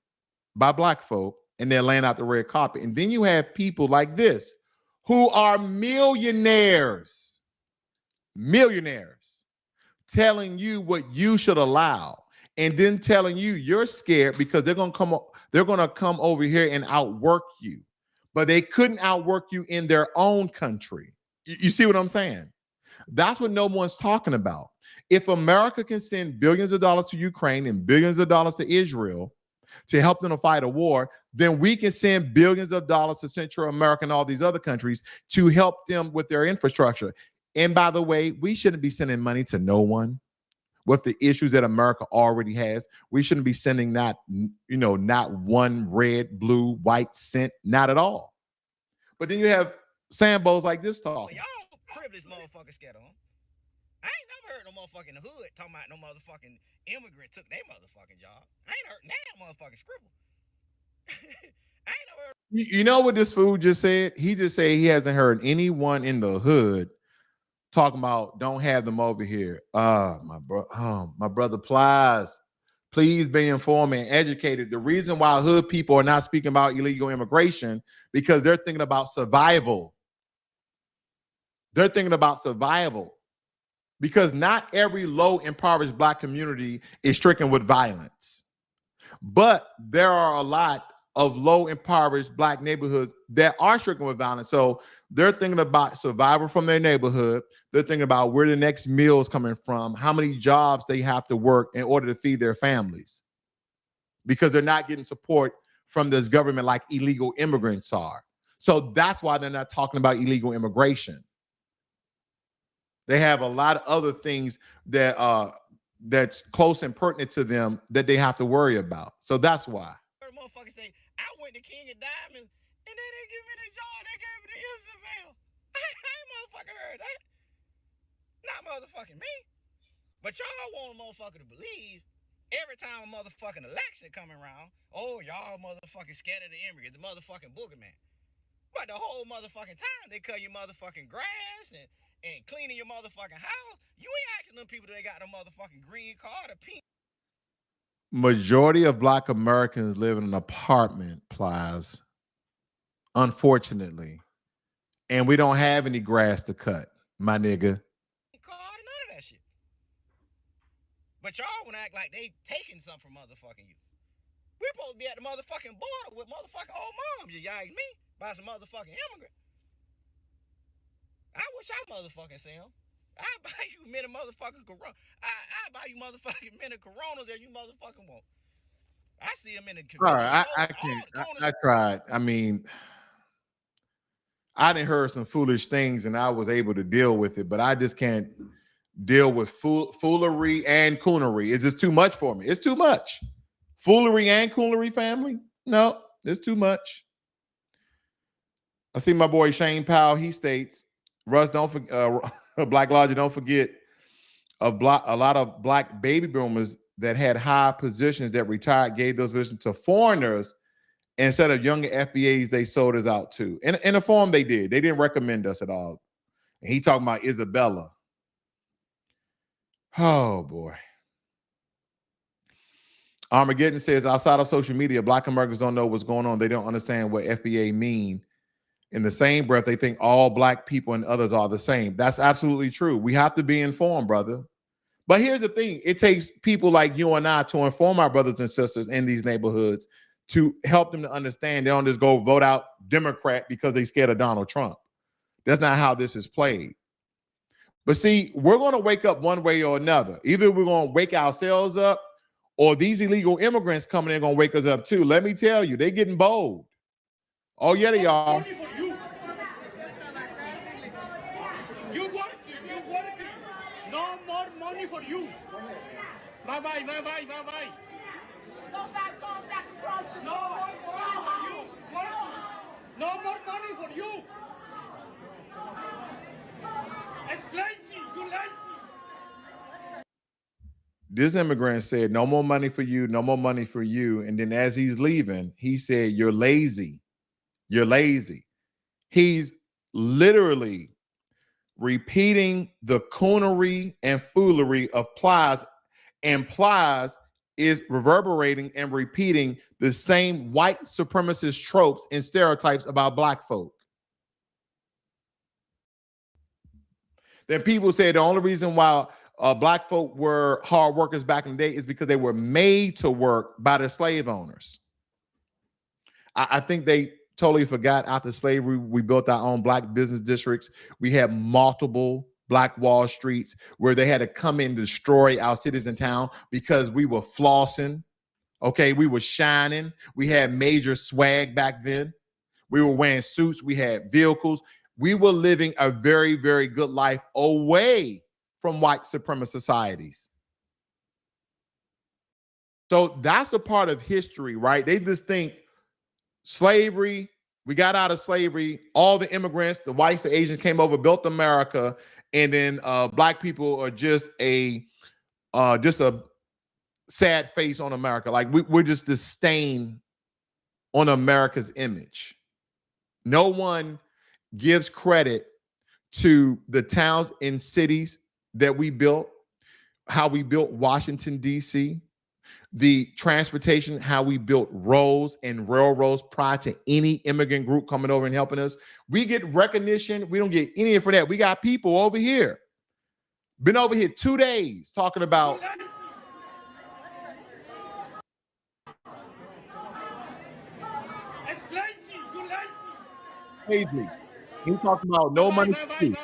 by Black folk, and they're laying out the red carpet. And then you have people like this who are millionaires, telling you what you should allow, and then telling you you're scared because they're going to come over here and outwork you. But they couldn't outwork you in their own country. You see what I'm saying? That's what no one's talking about. If America can send billions of dollars to Ukraine and billions of dollars to Israel to help them to fight a war, then we can send billions of dollars to Central America and all these other countries to help them with their infrastructure. And by the way, we shouldn't be sending money to no one with the issues that America already has. We shouldn't be sending not one red, blue, white cent, not at all. But then you have Sambos like this talking. Y'all privileged motherfuckers scared on. I ain't never heard no motherfucker in the hood talking about no motherfucking immigrant took their motherfucking job. I ain't heard that motherfucking scribble. I ain't never heard. You know what this fool just said? He just said he hasn't heard anyone in the hood talking about don't have them over here. My brother Plies, please be informed and educated. The reason why hood people are not speaking about illegal immigration, because they're thinking about survival. They're thinking about survival, because not every low impoverished Black community is stricken with violence. But there are a lot of low impoverished Black neighborhoods that are stricken with violence. So They're thinking about survival from their neighborhood. They're thinking about where the next meal is coming from, how many jobs they have to work in order to feed their families, because they're not getting support from this government like illegal immigrants are. So that's why they're not talking about illegal immigration. They have a lot of other things that that's close and pertinent to them that they have to worry about. So that's why. Motherfuckers say, I went to King of Diamonds and they didn't give me the job, they gave me the Isabel. I ain't motherfucking heard that. Not motherfucking me. But y'all want a motherfucker to believe every time a motherfucking election come around, oh, y'all motherfucking scared of the immigrants, the motherfucking boogeyman. But the whole motherfucking time they cut your motherfucking grass and cleaning your motherfucking house, you ain't asking them people that they got the motherfucking green card or pink. Majority of Black Americans live in an apartment, Plies, unfortunately. And we don't have any grass to cut, my nigga. Card, none of that shit. But y'all wanna act like they taking something from motherfucking you. We're supposed to be at the motherfucking border with motherfucking old moms, you ask me, by some motherfucking immigrant. I wish I motherfucking see them. I buy you many motherfucking Corona. I buy you motherfucking many Coronas that you motherfucking want. I see them in the All right, I can't. I tried. I mean, I done heard some foolish things and I was able to deal with it, but I just can't deal with foolery and coonery. It's just too much for me. It's too much. Foolery and coonery, family? No, it's too much. I see my boy Shane Powell. He states, Russ, don't forget, Blacklogic, don't forget a lot of Black baby boomers that had high positions that retired, gave those positions to foreigners instead of younger FBAs they sold us out to. In a form they did. They didn't recommend us at all. And he talking about Isabella. Oh, boy. Armageddon says, outside of social media, Black Americans don't know what's going on. They don't understand what FBA mean. In the same breath, they think all Black people and others are the same. That's absolutely true. We have to be informed, brother. But here's the thing. It takes people like you and I to inform our brothers and sisters in these neighborhoods to help them to understand they don't just go vote out Democrat because they scared of Donald Trump. That's not how this is played. But see, we're going to wake up one way or another. Either we're going to wake ourselves up or these illegal immigrants coming in going to wake us up too. Let me tell you, they're getting bold. Oh, yeah, they are. No more money for you. Bye bye, bye bye, bye bye. Go back across the board. No more money for you. It's lazy, you lazy. This immigrant said, no more money for you, no more money for you. And then as he's leaving, he said, you're lazy. You're lazy. He's literally repeating the coonery and foolery of Plies, and Plies is reverberating and repeating the same white supremacist tropes and stereotypes about Black folk. Then people say the only reason why Black folk were hard workers back in the day is because they were made to work by their slave owners. I think they totally forgot after slavery, we built our own Black business districts. We had multiple Black Wall Streets where they had to come in and destroy our cities and town because we were flossing. Okay, we were shining. We had major swag back then. We were wearing suits. We had vehicles. We were living a very, very good life away from white supremacist societies. So that's a part of history, right? They just think slavery, we got out of slavery, all the immigrants, the whites, the Asians came over, built America, and then Black people are just a sad face on America. Like we're just this stain on America's image. No one gives credit to the towns and cities that we built, how we built Washington, D.C., the transportation, how we built roads and railroads prior to any immigrant group coming over and helping us. We get recognition. We don't get any for that. We got people over here, been over here 2 days talking about crazy. He's talking about no money for you. Go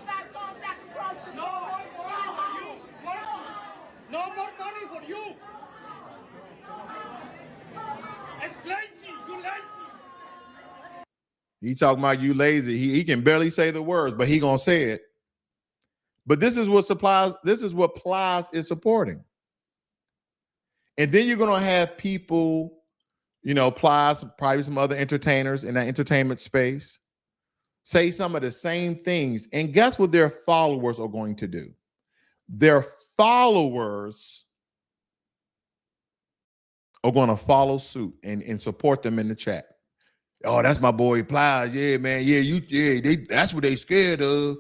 back across the no more money for you. No more money for you. It's lazy. You lazy. He talking about you lazy. He can barely say the words, but he gonna say it. But this is what Plies is supporting. And then you're gonna have people, Plies, probably some other entertainers in that entertainment space, say some of the same things. And guess what their followers are going to do? Their followers are going to follow suit and support them in the chat. Oh, that's my boy Plies. Yeah, man. Yeah, that's what they scared of.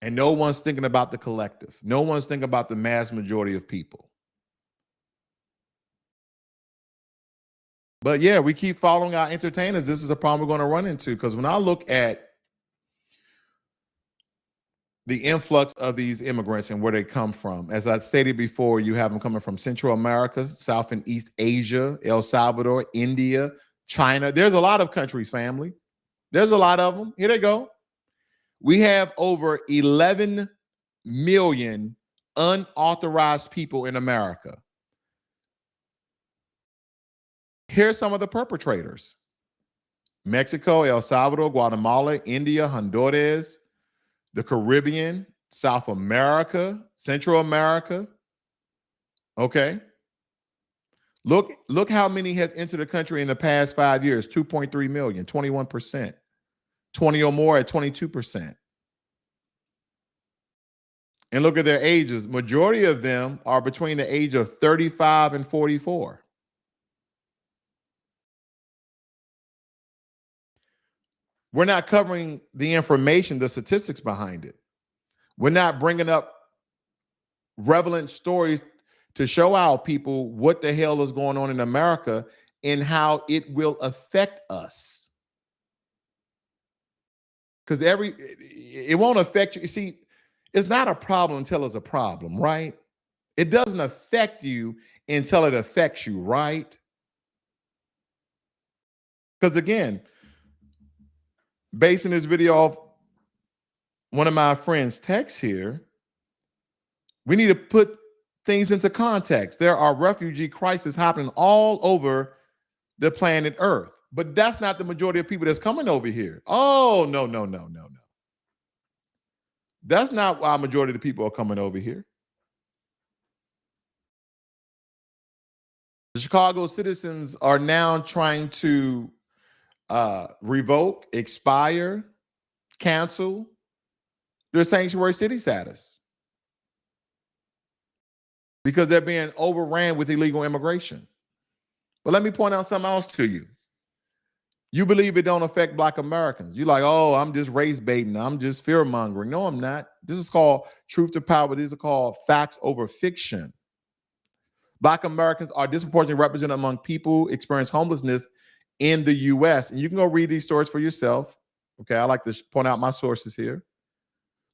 And no one's thinking about the collective. No one's thinking about the mass majority of people. But yeah, we keep following our entertainers. This is a problem we're going to run into, because when I look at the influx of these immigrants and where they come from, as I stated before, you have them coming from Central America, South and East Asia, El Salvador, India, China. There's a lot of countries, family. There's a lot of them. Here they go. We have over 11 million unauthorized people in America. Here's some of the perpetrators: Mexico, El Salvador, Guatemala, India, Honduras, the Caribbean, South America, Central America. Okay. Look how many has entered the country in the past 5 years. 2.3 million, 21%. 20 or more at 22%. And look at their ages. Majority of them are between the age of 35 and 44. We're not covering the information, the statistics behind it. We're not bringing up relevant stories to show our people what the hell is going on in America and how it will affect us. Because it won't affect you. You see, it's not a problem until it's a problem, right? It doesn't affect you until it affects you, right? Because again, basing this video off one of my friends' texts here, we need to put things into context. There are refugee crises happening all over the planet Earth, but that's not the majority of people that's coming over here. Oh, no. That's not why a majority of the people are coming over here. The Chicago citizens are now trying to revoke, expire, cancel their sanctuary city status because they're being overran with illegal immigration. But let me point out something else to you. You believe it don't affect Black Americans. You're like, oh, I'm just race baiting. I'm just fear mongering. No, I'm not. This is called truth to power. These are called facts over fiction. Black Americans are disproportionately represented among people experience homelessness in the U.S. And you can go read these stories for yourself. Okay, I like to point out my sources here.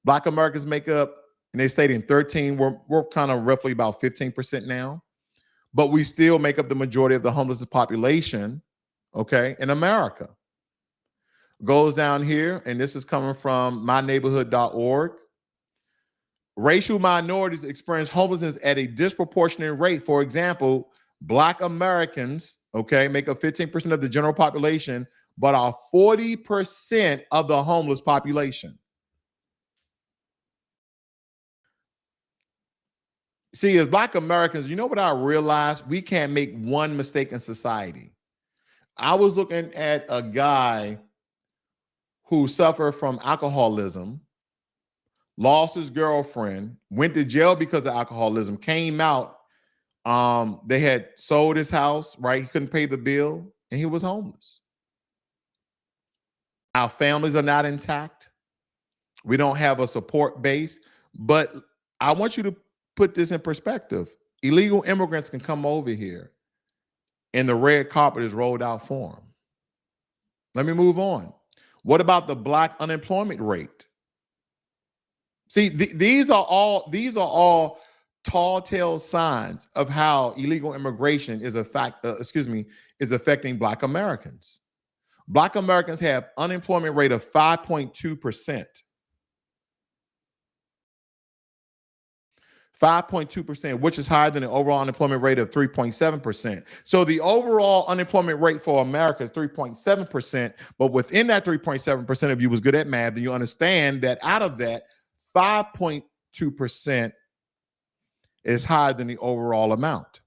Black Americans make up, and they stayed in 13. We're kind of roughly about 15% now, but we still make up the majority of the homeless population, okay, in America. Goes down here, and this is coming from myneighborhood.org. Racial minorities experience homelessness at a disproportionate rate. For example, Black Americans, okay, make up 15% of the general population, but are 40% of the homeless population. See, as Black Americans, you know what I realized? We can't make one mistake in society. I was looking at a guy who suffered from alcoholism, lost his girlfriend, went to jail because of alcoholism, came out. They had sold his house, right? He couldn't pay the bill, and he was homeless. Our families are not intact. We don't have a support base. But I want you to put this in perspective. Illegal immigrants can come over here, and the red carpet is rolled out for them. Let me move on. What about the Black unemployment rate? See, these are all tall tale signs of how illegal immigration is affecting Black Americans. Black Americans have unemployment rate of 5.2%. 5.2%, which is higher than the overall unemployment rate of 3.7%. So the overall unemployment rate for America is 3.7%, but within that 3.7%, if you was good at math, then you understand that out of that, 5.2% is higher than the overall amount.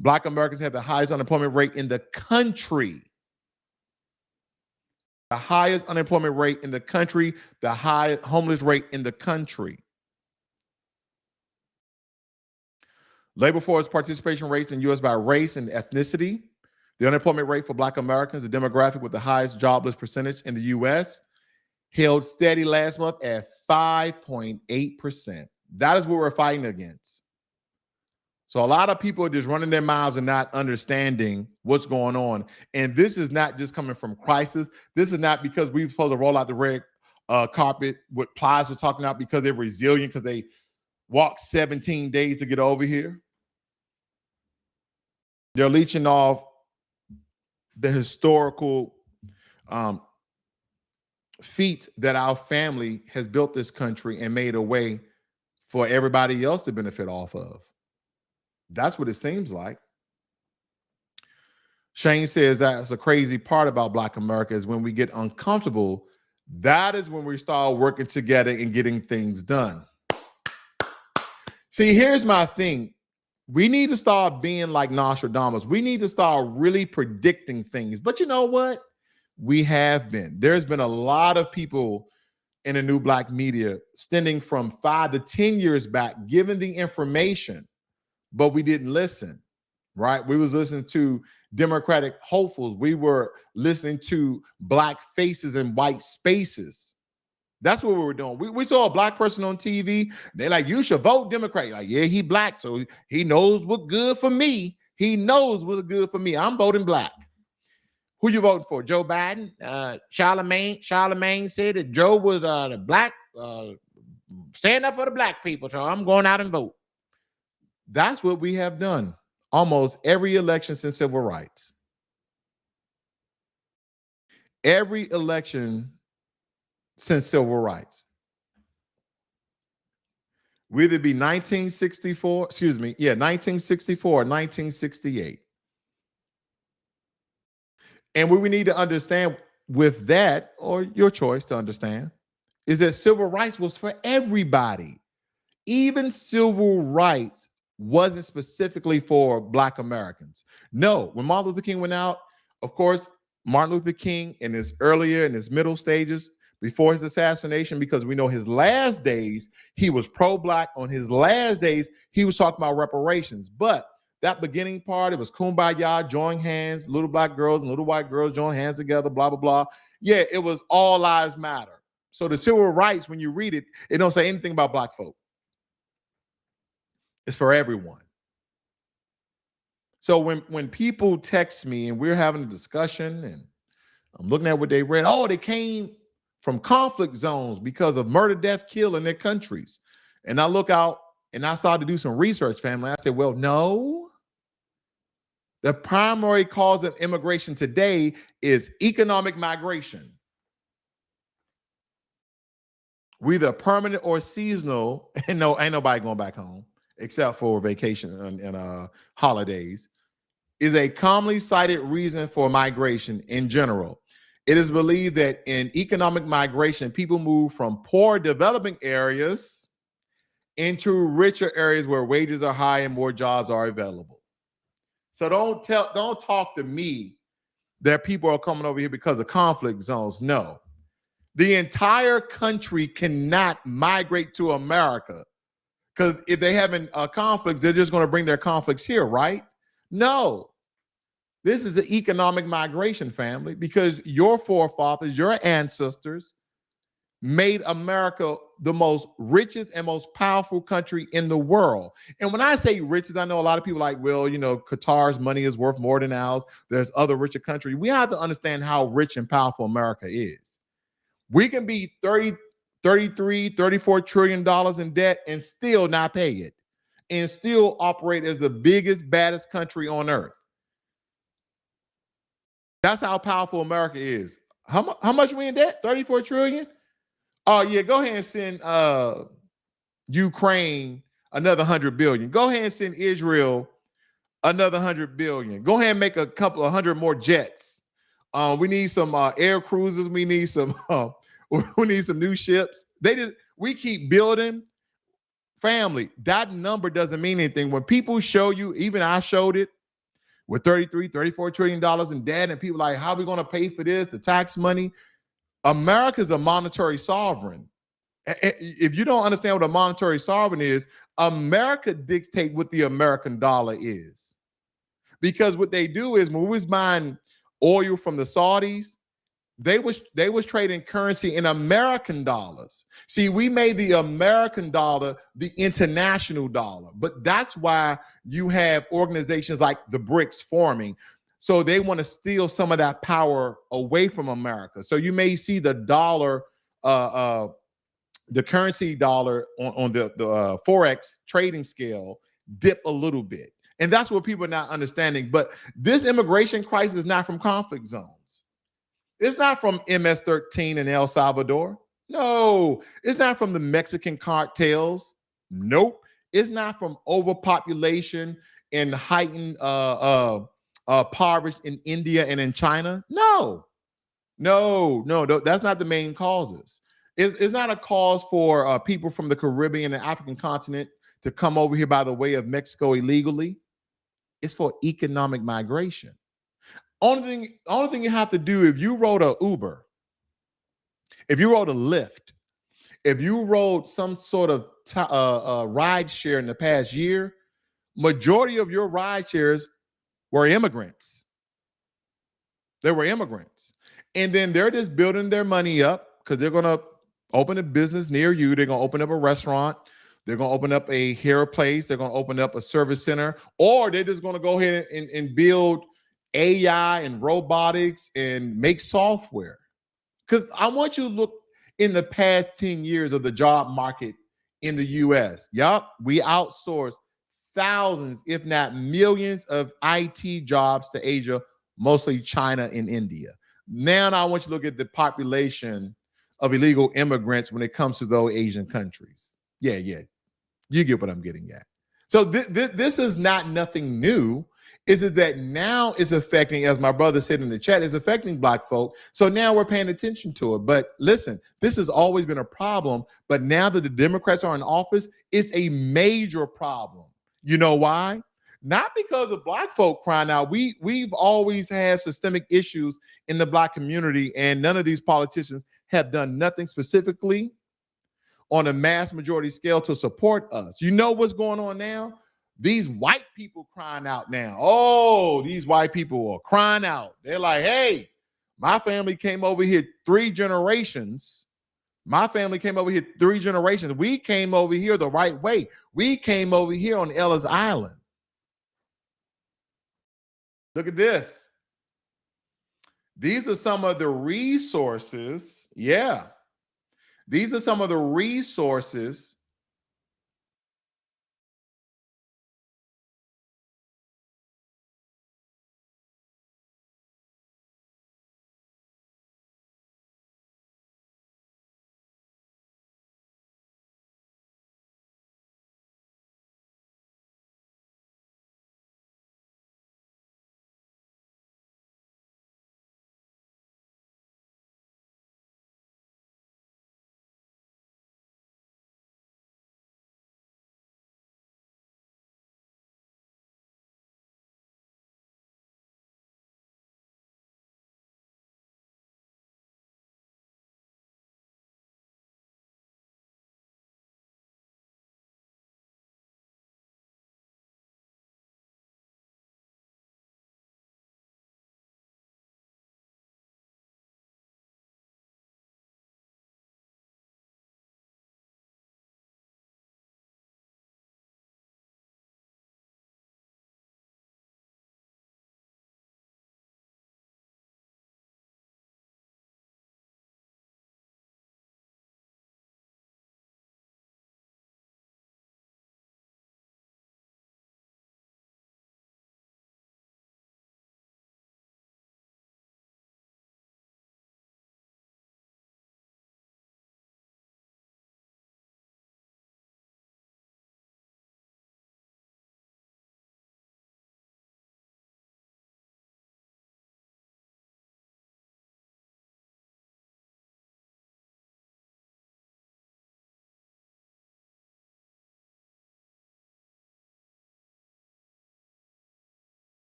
Black Americans have the highest unemployment rate in the country. The highest unemployment rate in the country, the highest homeless rate in the country. Labor force participation rates in U.S. by race and ethnicity. The unemployment rate for Black Americans, the demographic with the highest jobless percentage in the U.S., held steady last month at 5.8%. That is what we're fighting against. So a lot of people are just running their mouths and not understanding what's going on. And this is not just coming from crisis. This is not because we're supposed to roll out the red carpet, what Plies was talking about, because they're resilient, because they walked 17 days to get over here. They're leeching off the historical feat that our family has built this country and made a way for everybody else to benefit off of. That's what it seems like. Shane says that's a crazy part about Black America is when we get uncomfortable, that is when we start working together and getting things done. See, here's my thing. We need to start being like Nostradamus. We need to start really predicting things. But you know what? We have been. There's been a lot of people in the new Black media standing from 5 to 10 years back, giving the information, but we didn't listen, right? We was listening to Democratic hopefuls. We were listening to Black faces in white spaces. That's what we were doing. We saw a Black person on TV. They're like, you should vote Democrat. You're like, yeah, he Black, so he knows what's good for me. He knows what's good for me. I'm voting Black. Who you voting for? Joe Biden? Charlemagne said that Joe was the Black, stand up for the Black people, so I'm going out and vote. That's what we have done almost every election since civil rights. Every election since civil rights. We either be 1964, 1964 or 1968. And what we need to understand with that, or your choice to understand, is that civil rights was for everybody. Even civil rights wasn't specifically for Black Americans. No, when Martin Luther King went out, of course, Martin Luther King in his middle stages, before his assassination, because we know his last days, he was pro-Black. On his last days, he was talking about reparations. But that beginning part, it was kumbaya, join hands, little Black girls and little white girls join hands together, blah, blah, blah. Yeah, it was all lives matter. So the civil rights, when you read it, it don't say anything about Black folk. It's for everyone. So when people text me and we're having a discussion and I'm looking at what they read, oh, they came from conflict zones because of murder, death, kill in their countries. And I look out and I started to do some research, family. I said, well, no. The primary cause of immigration today is economic migration. We're either permanent or seasonal, and no, ain't nobody going back home except for vacation and holidays, is a commonly cited reason for migration in general. It is believed that in economic migration, people move from poor developing areas into richer areas where wages are high and more jobs are available. So don't talk to me that people are coming over here because of conflict zones. No. The entire country cannot migrate to America, because if they having conflicts, they're just going to bring their conflicts here, right? No. This is the economic migration, family, because your forefathers, your ancestors made America the most richest and most powerful country in the world. And when I say riches, I know a lot of people like, well, you know, Qatar's money is worth more than ours. There's other richer countries. We have to understand how rich and powerful America is. We can be 33, 34 trillion dollars in debt and still not pay it, and still operate as the biggest, baddest country on earth. That's how powerful America is. How much we in debt? 34 trillion? Oh yeah, go ahead and send Ukraine another 100 billion. Go ahead and send Israel another 100 billion. Go ahead and make a couple of 100 more jets. We need some air cruisers. We need some we need some new ships. We keep building. Family, that number doesn't mean anything. When people show you, even I showed it with 33, 34 trillion dollars in debt, and people like, how are we going to pay for this? The tax money. America's a monetary sovereign. If you don't understand what a monetary sovereign is, America dictates what the American dollar is. Because what they do is when we was buying oil from the Saudis, they was trading currency in American dollars. See, we made the American dollar the international dollar, but that's why you have organizations like the BRICS forming. So they want to steal some of that power away from America. So you may see the dollar, the currency dollar on the Forex trading scale dip a little bit. And that's what people are not understanding. But this immigration crisis is not from conflict zones. It's not from MS-13 in El Salvador. No, it's not from the Mexican cartels. Nope. It's not from overpopulation and heightened poverty in India and in China. No, that's not the main causes. It's not a cause for people from the Caribbean and African continent to come over here by the way of Mexico illegally. It's for economic migration. Only thing you have to do, if you rode a Uber, if you rode a Lyft, if you rode some sort of ride share in the past year, majority of your ride shares were immigrants. They were immigrants. And then they're just building their money up because they're going to open a business near you. They're going to open up a restaurant. They're going to open up a hair place. They're going to open up a service center. Or they're just going to go ahead and build AI and robotics and make software. Because I want you to look in the past 10 years of the job market in the US. Yup, we outsourced thousands, if not millions of IT jobs to Asia, mostly China and India. Now I want you to look at the population of illegal immigrants when it comes to those Asian countries. Yeah. You get what I'm getting at. So this is not nothing new. Is it that now it's affecting, as my brother said in the chat, it's affecting Black folk. So now we're paying attention to it. But listen, this has always been a problem. But now that the Democrats are in office, it's a major problem. You know why? Not because of Black folk crying out. We've always had systemic issues in the Black community, and none of these politicians have done nothing specifically on a mass majority scale to support us. You know what's going on now? These white people crying out now. Oh, these white people are crying out. They're like, hey, my family came over here 3 generations. My family came over here 3 generations. We came over here the right way. We came over here on Ellis Island. Look at this. These are some of the resources. Yeah. These are some of the resources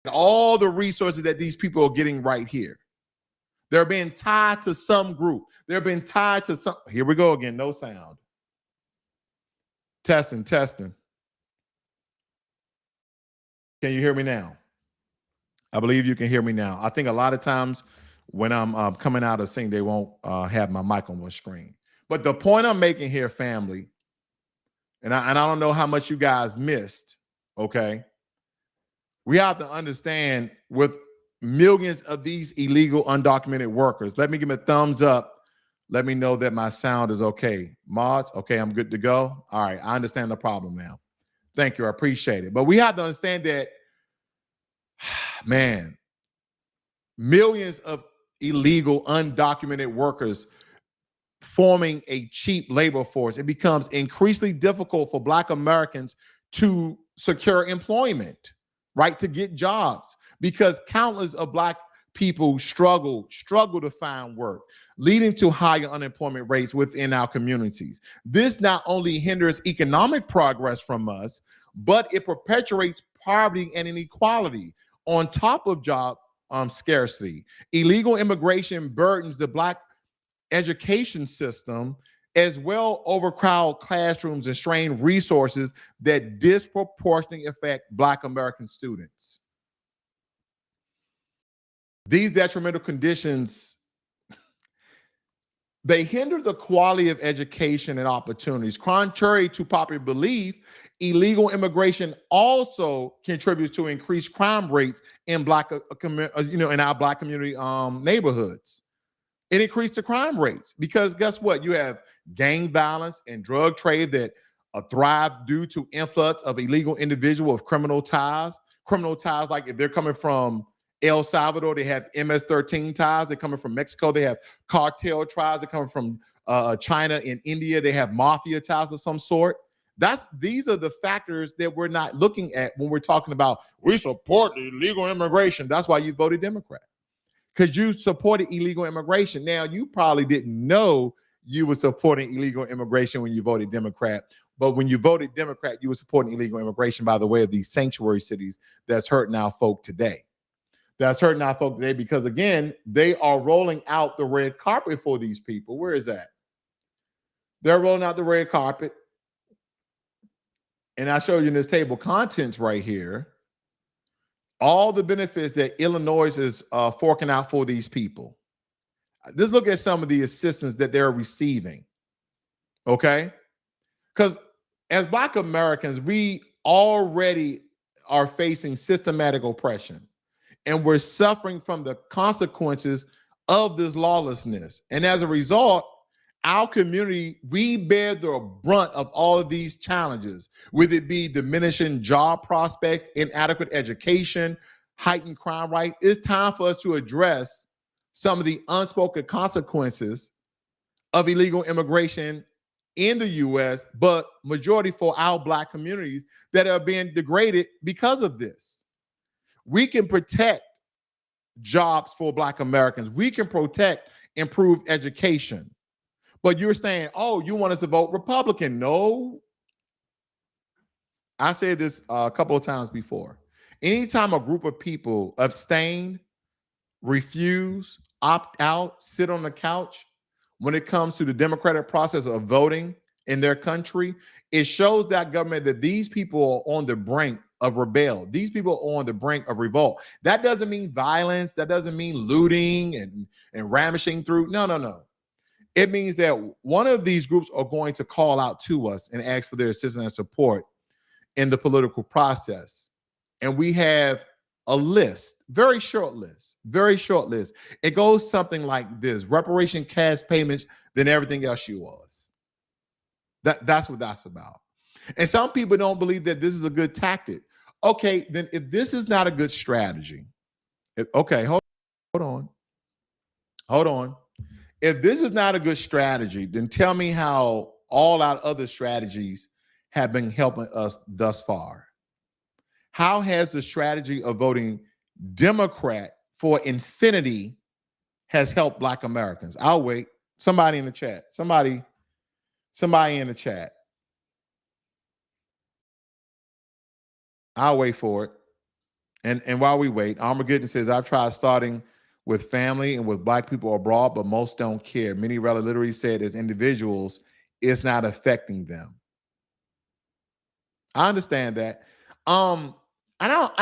all the resources that these people are getting right here. They're being tied to some group. They're being tied to some. Here we go again. No sound. Testing. Can you hear me now? I believe you can hear me now. I think a lot of times when I'm coming out of sync, they won't have my mic on one screen. But the point I'm making here, family, and I don't know how much you guys missed, okay? We have to understand with millions of these illegal undocumented workers. Let me give me a thumbs up. Let me know that my sound is okay. Mods, okay, I'm good to go. All right, I understand the problem now. Thank you, I appreciate it. But we have to understand that, man, millions of illegal undocumented workers forming a cheap labor force. It becomes increasingly difficult for Black Americans to secure employment, right? To get jobs, because countless of Black people struggle to find work, leading to higher unemployment rates within our communities. This not only hinders economic progress from us, but it perpetuates poverty and inequality. On top of job scarcity, illegal immigration burdens the Black education system, as well overcrowd classrooms and strain resources that disproportionately affect Black American students. These detrimental conditions, they hinder the quality of education and opportunities. Contrary to popular belief, illegal immigration also contributes to increased crime rates in Black, in our Black community neighborhoods. It increased the crime rates because guess what? You have gang violence and drug trade that thrive due to influx of illegal individuals with criminal ties. Criminal ties, like if they're coming from El Salvador, they have MS-13 ties. They're coming from Mexico, they have cartel ties. They're coming from China and India, they have mafia ties of some sort. These are the factors that we're not looking at when we're talking about we support illegal immigration. That's why you voted Democrat, because you supported illegal immigration. Now, you probably didn't know you were supporting illegal immigration when you voted Democrat, but when you voted Democrat, you were supporting illegal immigration by the way of these sanctuary cities that's hurting our folk today. Because, again, they are rolling out the red carpet for these people. Where is that? They're rolling out the red carpet. And I show you in this table contents right here, all the benefits that Illinois is forking out for these people. Let's look at some of the assistance that they're receiving, okay? Because as Black Americans, we already are facing systematic oppression, and we're suffering from the consequences of this lawlessness. And as a result, our community, we bear the brunt of all of these challenges, whether it be diminishing job prospects, inadequate education, heightened crime rate. It's time for us to address some of the unspoken consequences of illegal immigration in the U.S., but majority for our Black communities that are being degraded because of this. We can protect jobs for Black Americans. We can protect improved education. But you're saying, oh, you want us to vote Republican. No. I said this a couple of times before. Anytime a group of people abstain, refuse, opt out, sit on the couch, when it comes to the democratic process of voting in their country, it shows that government that these people are on the brink of rebel. These people are on the brink of revolt. That doesn't mean violence. That doesn't mean looting and ramishing through. No. It means that one of these groups are going to call out to us and ask for their assistance and support in the political process. And we have a list, very short list. It goes something like this: reparation, cash payments, then everything else you owe us. That's what that's about. And some people don't believe that this is a good tactic. Okay, then if this is not a good strategy, hold on. If this is not a good strategy, then tell me how all our other strategies have been helping us thus far. How has the strategy of voting Democrat for infinity has helped Black Americans? I'll wait. Somebody in the chat. Somebody in the chat. I'll wait for it. And while we wait, Armageddon says, I've tried starting with family and with Black people abroad, but most don't care. Many rather literally said as individuals, it's not affecting them. I understand that. I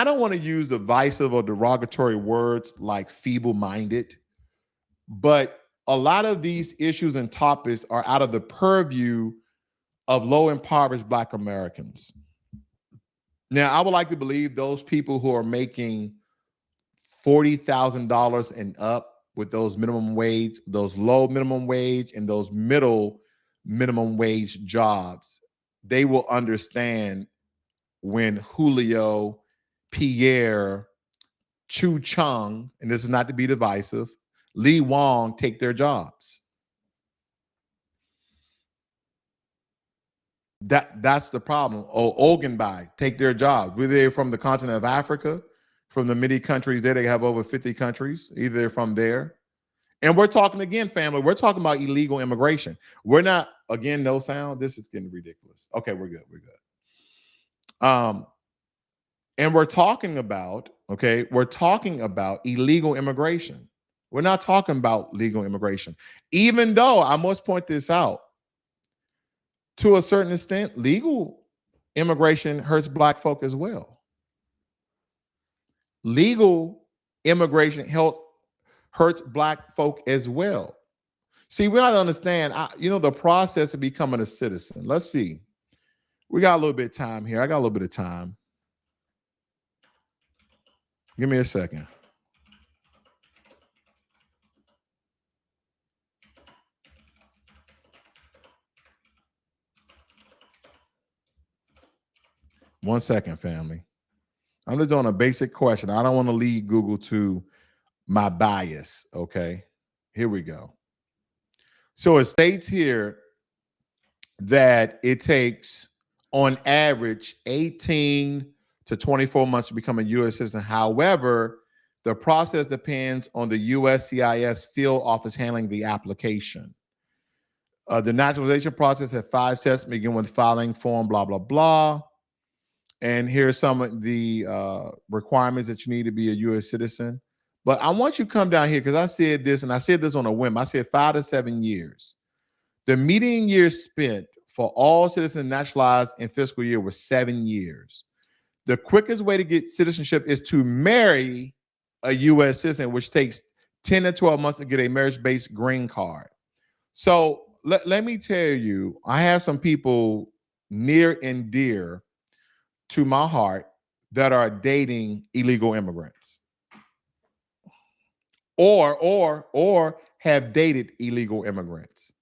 don't want to use divisive or derogatory words like feeble-minded, but a lot of these issues and topics are out of the purview of low impoverished Black Americans. Now, I would like to believe those people who are making $40,000 and up with those minimum wage, those low minimum wage, and those middle minimum wage jobs, they will understand when Julio, Pierre, Chu Chung, and this is not to be divisive, Lee Wong take their jobs. That's the problem. Ogunbai take their jobs. Whether they're from the continent of Africa, from the many countries there, they have over 50 countries, either they're from there. And we're talking again, family, we're talking about illegal immigration. We're not, again, no sound. This is getting ridiculous. Okay, we're good. We're good. And we're talking about, we're talking about illegal immigration. We're not talking about legal immigration. Even though I must point this out, to a certain extent, legal immigration hurts Black folk as well. Legal immigration hurts Black folk as well. See, we got to understand, the process of becoming a citizen. Let's see. We got a little bit of time here. I got a little bit of time. Give me a second. One second, family. I'm just doing a basic question. I don't want to lead Google to my bias, okay? Here we go. So it states here that it takes, on average, 18 to 24 months to become a U.S. citizen. However, the process depends on the USCIS field office handling the application. The naturalization process has 5 steps, begin with filing form, blah, blah, blah. And here's some of the requirements that you need to be a U.S. citizen. But I want you to come down here because I said this, and I said this on a whim. I said 5 to 7 years. The median years spent for all citizens naturalized in fiscal year was 7 years. The quickest way to get citizenship is to marry a U.S. citizen, which takes 10 to 12 months to get a marriage-based green card. So let me tell you, I have some people near and dear to my heart that are dating illegal immigrants or have dated illegal immigrants.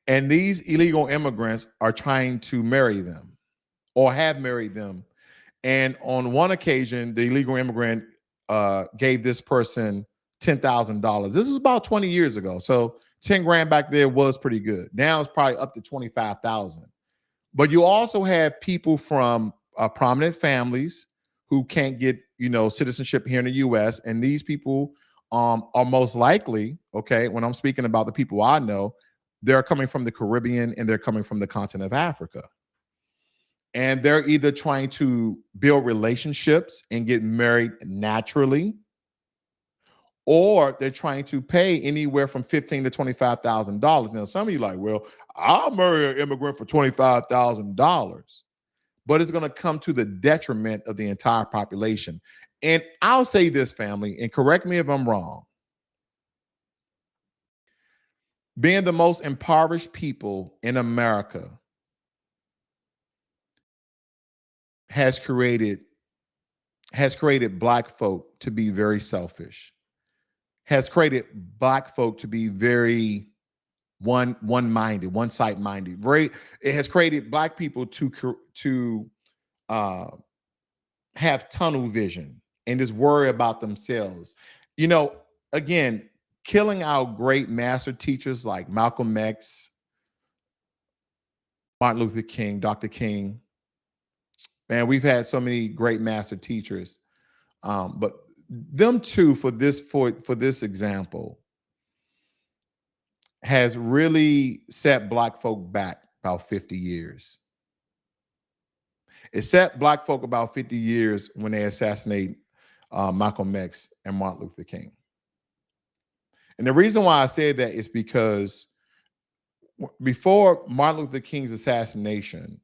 And these illegal immigrants are trying to marry them or have married them. And on one occasion, the illegal immigrant gave this person $10,000. This is about 20 years ago. So 10 grand back there was pretty good. Now it's probably up to 25,000. But you also have people from prominent families who can't get, citizenship here in the U.S. And these people are most likely, when I'm speaking about the people I know, they're coming from the Caribbean and they're coming from the continent of Africa. And they're either trying to build relationships and get married naturally, or they're trying to pay anywhere from $15,000 to $25,000. Now, some of you are like, well, I'll marry an immigrant for $25,000, but it's going to come to the detriment of the entire population. And I'll say this, family, and correct me if I'm wrong. Being the most impoverished people in America has created Black folk to be very selfish, has created Black folk to be very one-minded, one-side-minded. It has created Black people to have tunnel vision and just worry about themselves. Again, killing our great master teachers like Malcolm X, Martin Luther King, Dr. King. Man, we've had so many great master teachers, but them too, for this example, has really set Black folk back about 50 years. It set black folk about 50 years when they assassinate Malcolm X and Martin Luther King. And the reason why I say that is because before Martin Luther King's assassination,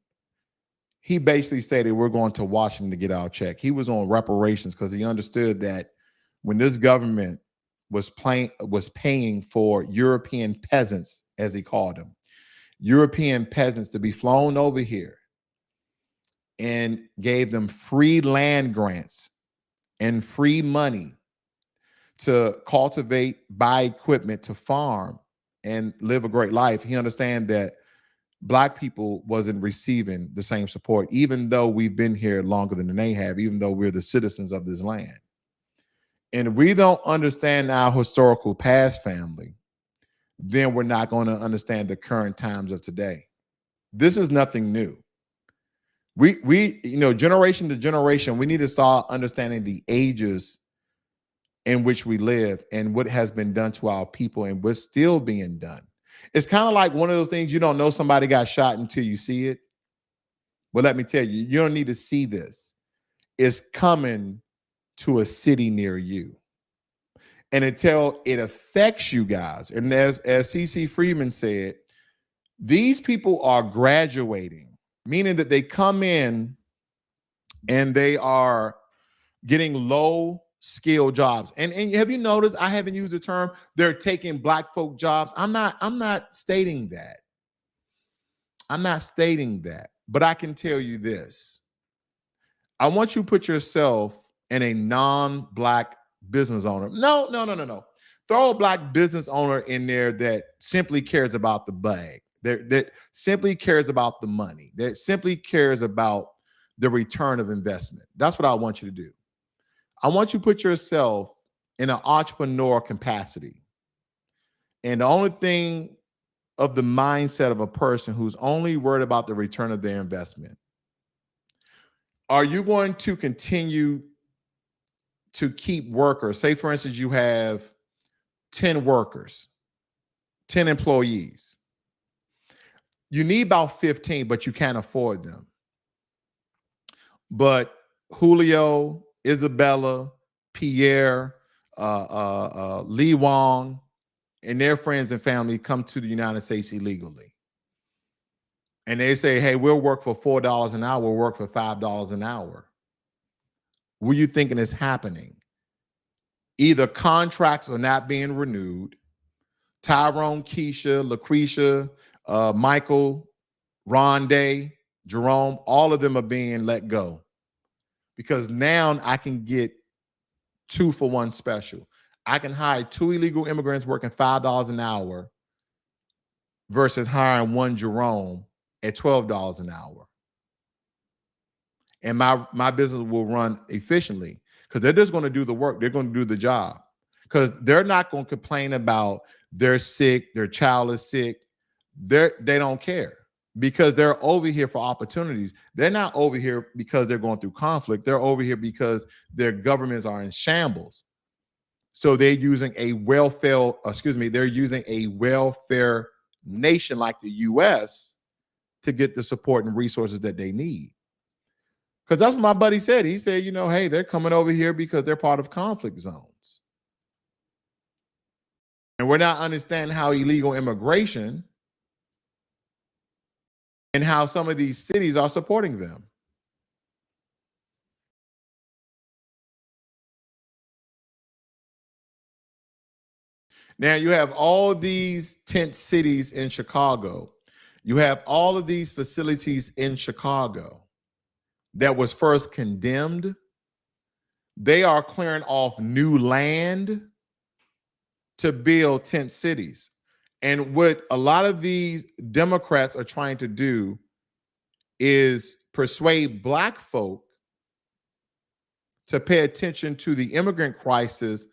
he basically stated, we're going to Washington to get our check. He was on reparations because he understood that when this government was paying for European peasants, as he called them, European peasants to be flown over here and gave them free land grants and free money to cultivate, buy equipment to farm and live a great life. He understands that black people wasn't receiving the same support, even though we've been here longer than they have, even though we're the citizens of this land. And we don't understand our historical past, family, then we're not going to understand the current times of today. This is nothing new. We generation to generation, we need to start understanding the ages in which we live and what has been done to our people and what's still being done. It's kind of like one of those things, you don't know somebody got shot until you see it. But let me tell you, you don't need to see this. It's coming to a city near you. And until it affects you guys, and as C.C. Freeman said, these people are graduating, meaning that they come in and they are getting low skill jobs. And have you noticed, I haven't used the term they're taking black folk jobs. I'm not stating that. I'm not stating that. But I can tell you this. I want you to put yourself in a non-black business owner. No. Throw a black business owner in there that simply cares about the bag, that simply cares about the money, that simply cares about the return of investment. That's what I want you to do. I want you to put yourself in an entrepreneur capacity. And the only thing of the mindset of a person who's only worried about the return of their investment. Are you going to continue to keep workers? Say, for instance, you have 10 workers, 10 employees. You need about 15, but you can't afford them. But Julio, Isabella, Pierre, Lee Wong, and their friends and family come to the United States illegally. And they say, hey, we'll work for $4 an hour, we'll work for $5 an hour. What are you thinking is happening? Either contracts are not being renewed. Tyrone, Keisha, Lucretia, Michael, Rondé, Jerome, all of them are being let go. Because now I can get 2 for 1 special. I can hire 2 illegal immigrants working $5 an hour versus hiring 1 Jerome at $12 an hour. And my business will run efficiently because they're just going to do the work. They're going to do the job because they're not going to complain about they're sick, their child is sick. They don't care because they're over here for opportunities. They're not over here because they're going through conflict. They're over here because their governments are in shambles. So they're using a welfare nation like the U.S. to get the support and resources that they need. Because that's what my buddy said. He said, hey, they're coming over here because they're part of conflict zones. And we're not understanding how illegal immigration and how some of these cities are supporting them. Now you have all these tent cities in Chicago. You have all of these facilities in Chicago that was first condemned. They are clearing off new land to build tent cities. And what a lot of these Democrats are trying to do is persuade black folk to pay attention to the immigrant crisis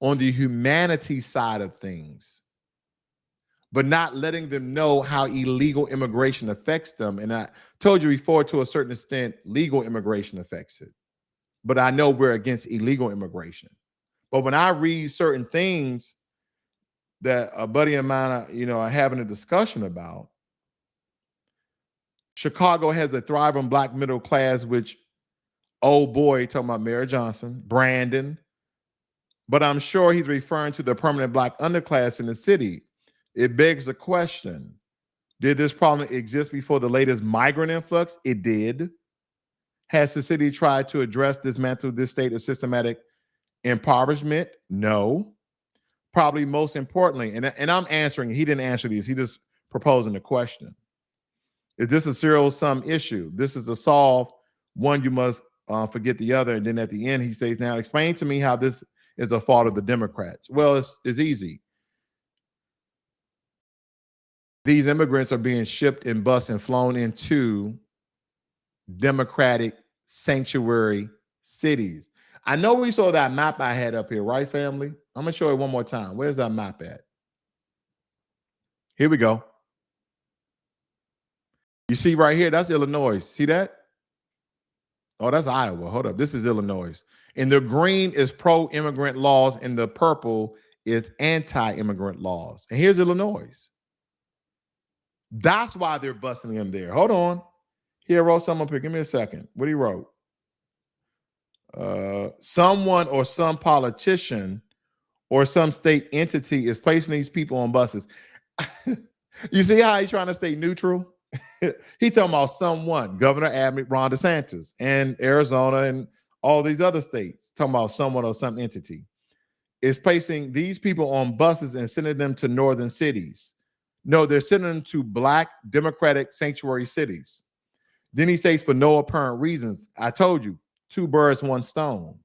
on the humanity side of things, but not letting them know how illegal immigration affects them. And I told you before, to a certain extent, legal immigration affects it. But I know we're against illegal immigration. But when I read certain things that a buddy of mine, are having a discussion about, Chicago has a thriving black middle class, which, oh boy, talking about Mayor Johnson, Brandon. But I'm sure he's referring to the permanent black underclass in the city. It begs the question, did this problem exist before the latest migrant influx? It did. Has the city tried to dismantle this state of systematic impoverishment? No. Probably most importantly, and I'm answering, he didn't answer these, he just proposing the question. Is this a zero sum issue? This is to solve one, you must forget the other. And then at the end, he says, now explain to me how this is a fault of the Democrats. Well, it's easy. These immigrants are being shipped in bus and flown into Democratic sanctuary cities. I know we saw that map I had up here, right, family? I'm going to show it one more time. Where's that map at? Here we go. You see right here, that's Illinois. See that? Oh, that's Iowa. Hold up. This is Illinois. And the green is pro-immigrant laws, and the purple is anti-immigrant laws. And here's Illinois. That's why they're busting him there. Hold on. Here, wrote something up here. Give me a second. What he wrote? Someone or some politician or some state entity is placing these people on buses. You see how he's trying to stay neutral? He's talking about someone, Governor Abbott, Ron DeSantis, and Arizona and all these other states, talking about someone or some entity, is placing these people on buses and sending them to northern cities. No, they're sending them to black Democratic sanctuary cities. Then he states for no apparent reasons. I told you, 2 birds, 1 stone.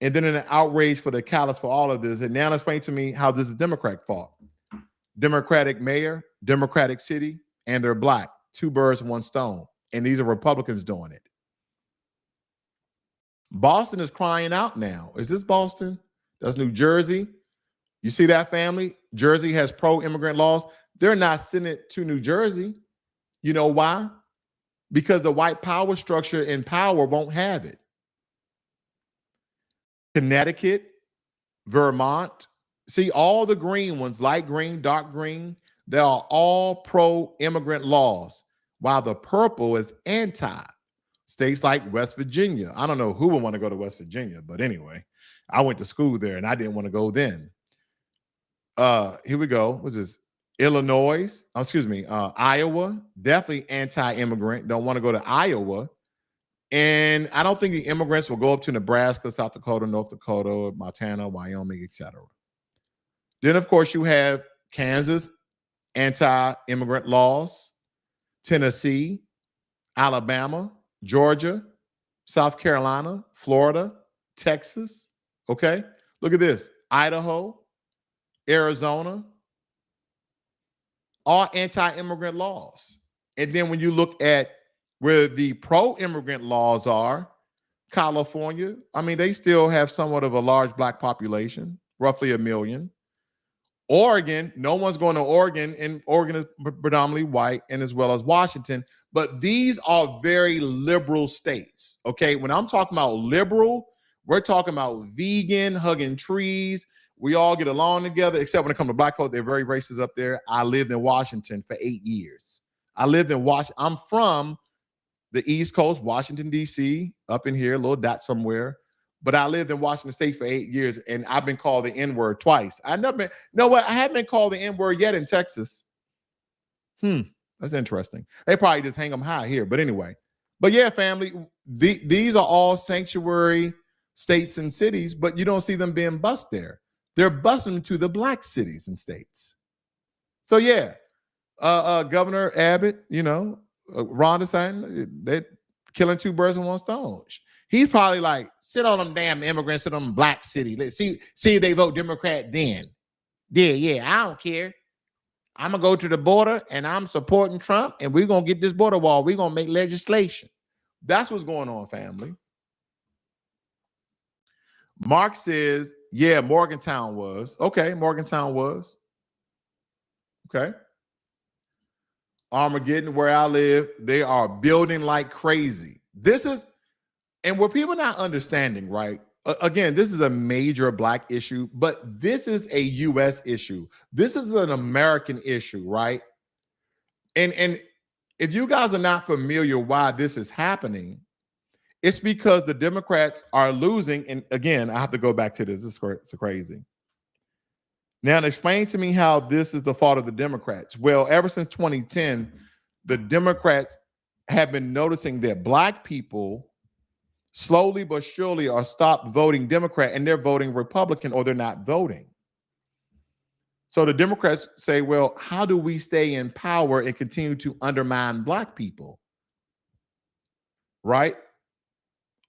And then in an outrage for the callous for all of this, and now explain to me how this is Democrat fault. Democratic mayor, Democratic city, and they're black. 2 birds, 1 stone. And these are Republicans doing it. Boston is crying out now. Is this Boston? That's New Jersey. You see that, family? Jersey has pro-immigrant laws. They're not sending it to New Jersey. You know why? Because the white power structure in power won't have it. Connecticut, Vermont, see all the green ones, light green, dark green, they are all pro-immigrant laws, while the purple is anti. States like West Virginia. I don't know who would want to go to West Virginia, but anyway, I went to school there and I didn't want to go then. Here we go. What's this? Illinois, Iowa, definitely anti-immigrant. Don't want to go to Iowa. And I don't think the immigrants will go up to Nebraska, South Dakota, North Dakota, Montana, Wyoming, etc. Then, of course, you have Kansas, anti-immigrant laws, Tennessee, Alabama, Georgia, South Carolina, Florida, Texas. Okay, look at this. Idaho, Arizona, all anti-immigrant laws. And then when you look at where the pro-immigrant laws are, California, I mean, they still have somewhat of a large black population, roughly 1 million. Oregon, no one's going to Oregon, and Oregon is predominantly white, and as well as Washington. But these are very liberal states, okay? When I'm talking about liberal, we're talking about vegan, hugging trees. We all get along together, except when it comes to black folk, they're very racist up there. I lived in Washington for 8 years. I lived in Washington. I'm from the East Coast, Washington, D.C., up in here, a little dot somewhere. But I lived in Washington State for 8 years, and I've been called the N-word twice. I haven't been called the N-word yet in Texas. That's interesting. They probably just hang them high here. But anyway. But yeah, family, these are all sanctuary states and cities, but you don't see them being bused there. They're busing them to the black cities and states. So yeah, Governor Abbott, Ron DeSantis, they're killing 2 birds with 1 stone. He's probably like, sit on them damn immigrants in them black city. Let's see if they vote Democrat then. Yeah, I don't care. I'm going to go to the border and I'm supporting Trump and we're going to get this border wall. We're going to make legislation. That's what's going on, family. Mark says, yeah, Morgantown was. Okay, Morgantown was. Okay. Armageddon, where I live, they are building like crazy. And what people not understanding, right? Again, this is a major black issue, but this is a U.S. issue. This is an American issue, right? And If you guys are not familiar why this is happening, it's because the Democrats are losing. And again, I have to go back to this. This is crazy. Now, explain to me how this is the fault of the Democrats. Well, ever since 2010, the Democrats have been noticing that Black people slowly but surely are stopped voting Democrat and they're voting Republican, or they're not voting. So the Democrats say, well, how do we stay in power and continue to undermine Black people? Right?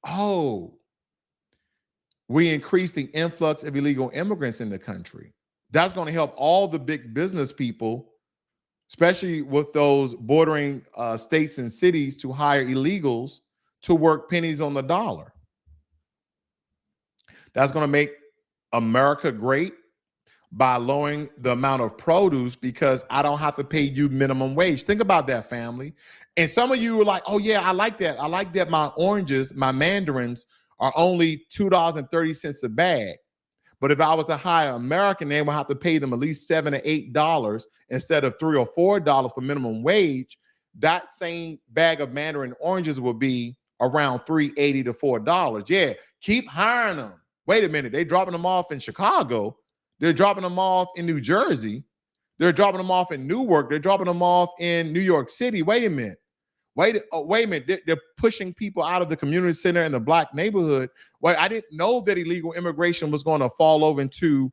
Oh, we increase the influx of illegal immigrants in the country. That's going to help all the big business people, especially with those bordering states and cities, to hire illegals to work pennies on the dollar. That's going to make America great by lowering the amount of produce, because I don't have to pay you minimum wage. Think about that, family. And some of you are like, oh yeah, I like that. I like that my oranges, my mandarins are only $2.30 a bag. But if I was to hire an American, they would have to pay them at least $7 to $8 instead of $3 or $4 for minimum wage. That same bag of mandarin oranges will be around $3.80 to $4. Yeah, keep hiring them. Wait a minute, they're dropping them off in Chicago. They're dropping them off in New Jersey. They're dropping them off in Newark. They're dropping them off in New York City. Wait a minute. Wait a minute. They're pushing people out of the community center in the Black neighborhood. Well, I didn't know that illegal immigration was going to fall over into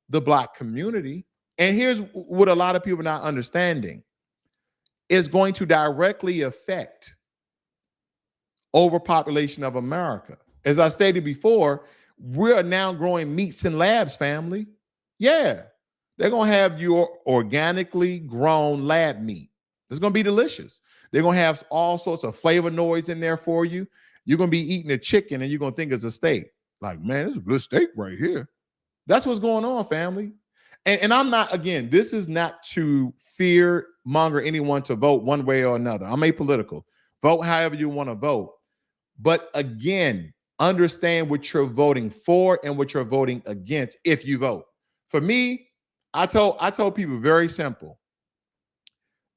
the Black community. And here's what a lot of people are not understanding. It's going to directly affect overpopulation of America. As I stated before, we're now growing meats in labs, family. Yeah, they're going to have your organically grown lab meat. It's going to be delicious. They're going to have all sorts of flavonoids in there for you. You're going to be eating a chicken and you're going to think it's a steak. Like, man, it's a good steak right here. That's what's going on, family. And I'm not, again, this is not to fear monger anyone to vote one way or another. I'm apolitical. Vote however you want to vote. But again, understand what you're voting for and what you're voting against if you vote. For me, I told people very simple.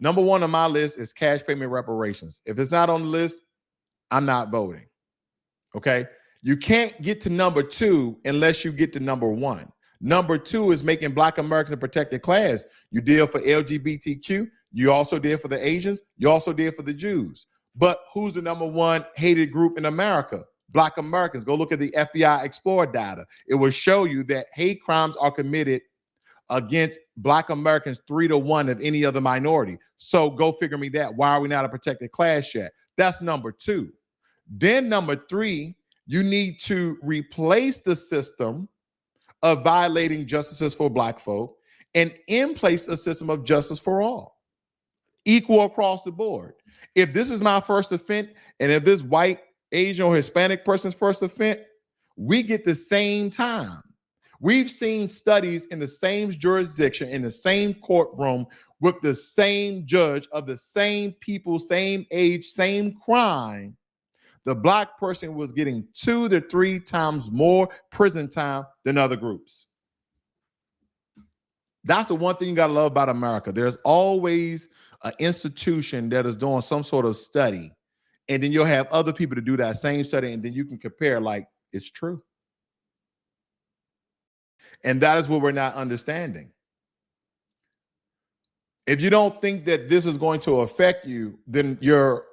Number one on my list is cash payment reparations. If it's not on the list, I'm not voting. Okay? You can't get to number two unless you get to number one. Number two is making Black Americans a protected class. You did for LGBTQ. You also did for the Asians. You also did for the Jews. But who's the number one hated group in America? Black Americans. Go look at the FBI Explorer data. It will show you that hate crimes are committed against Black Americans 3 to 1 of any other minority. So go figure me that. Why are we not a protected class yet? That's number two. Then number three, you need to replace the system of violating justices for Black folk and in place a system of justice for all, equal across the board. If this is my first offense, and if this white, Asian, or Hispanic person's first offense, we get the same time. We've seen studies in the same jurisdiction, in the same courtroom, with the same judge of the same people, same age, same crime. The Black person was getting 2 to 3 times more prison time than other groups. That's the one thing you got to love about America. There's always an institution that is doing some sort of study, and then you'll have other people to do that same study, and then you can compare like it's true. And that is what we're not understanding. If you don't think that this is going to affect you, then you're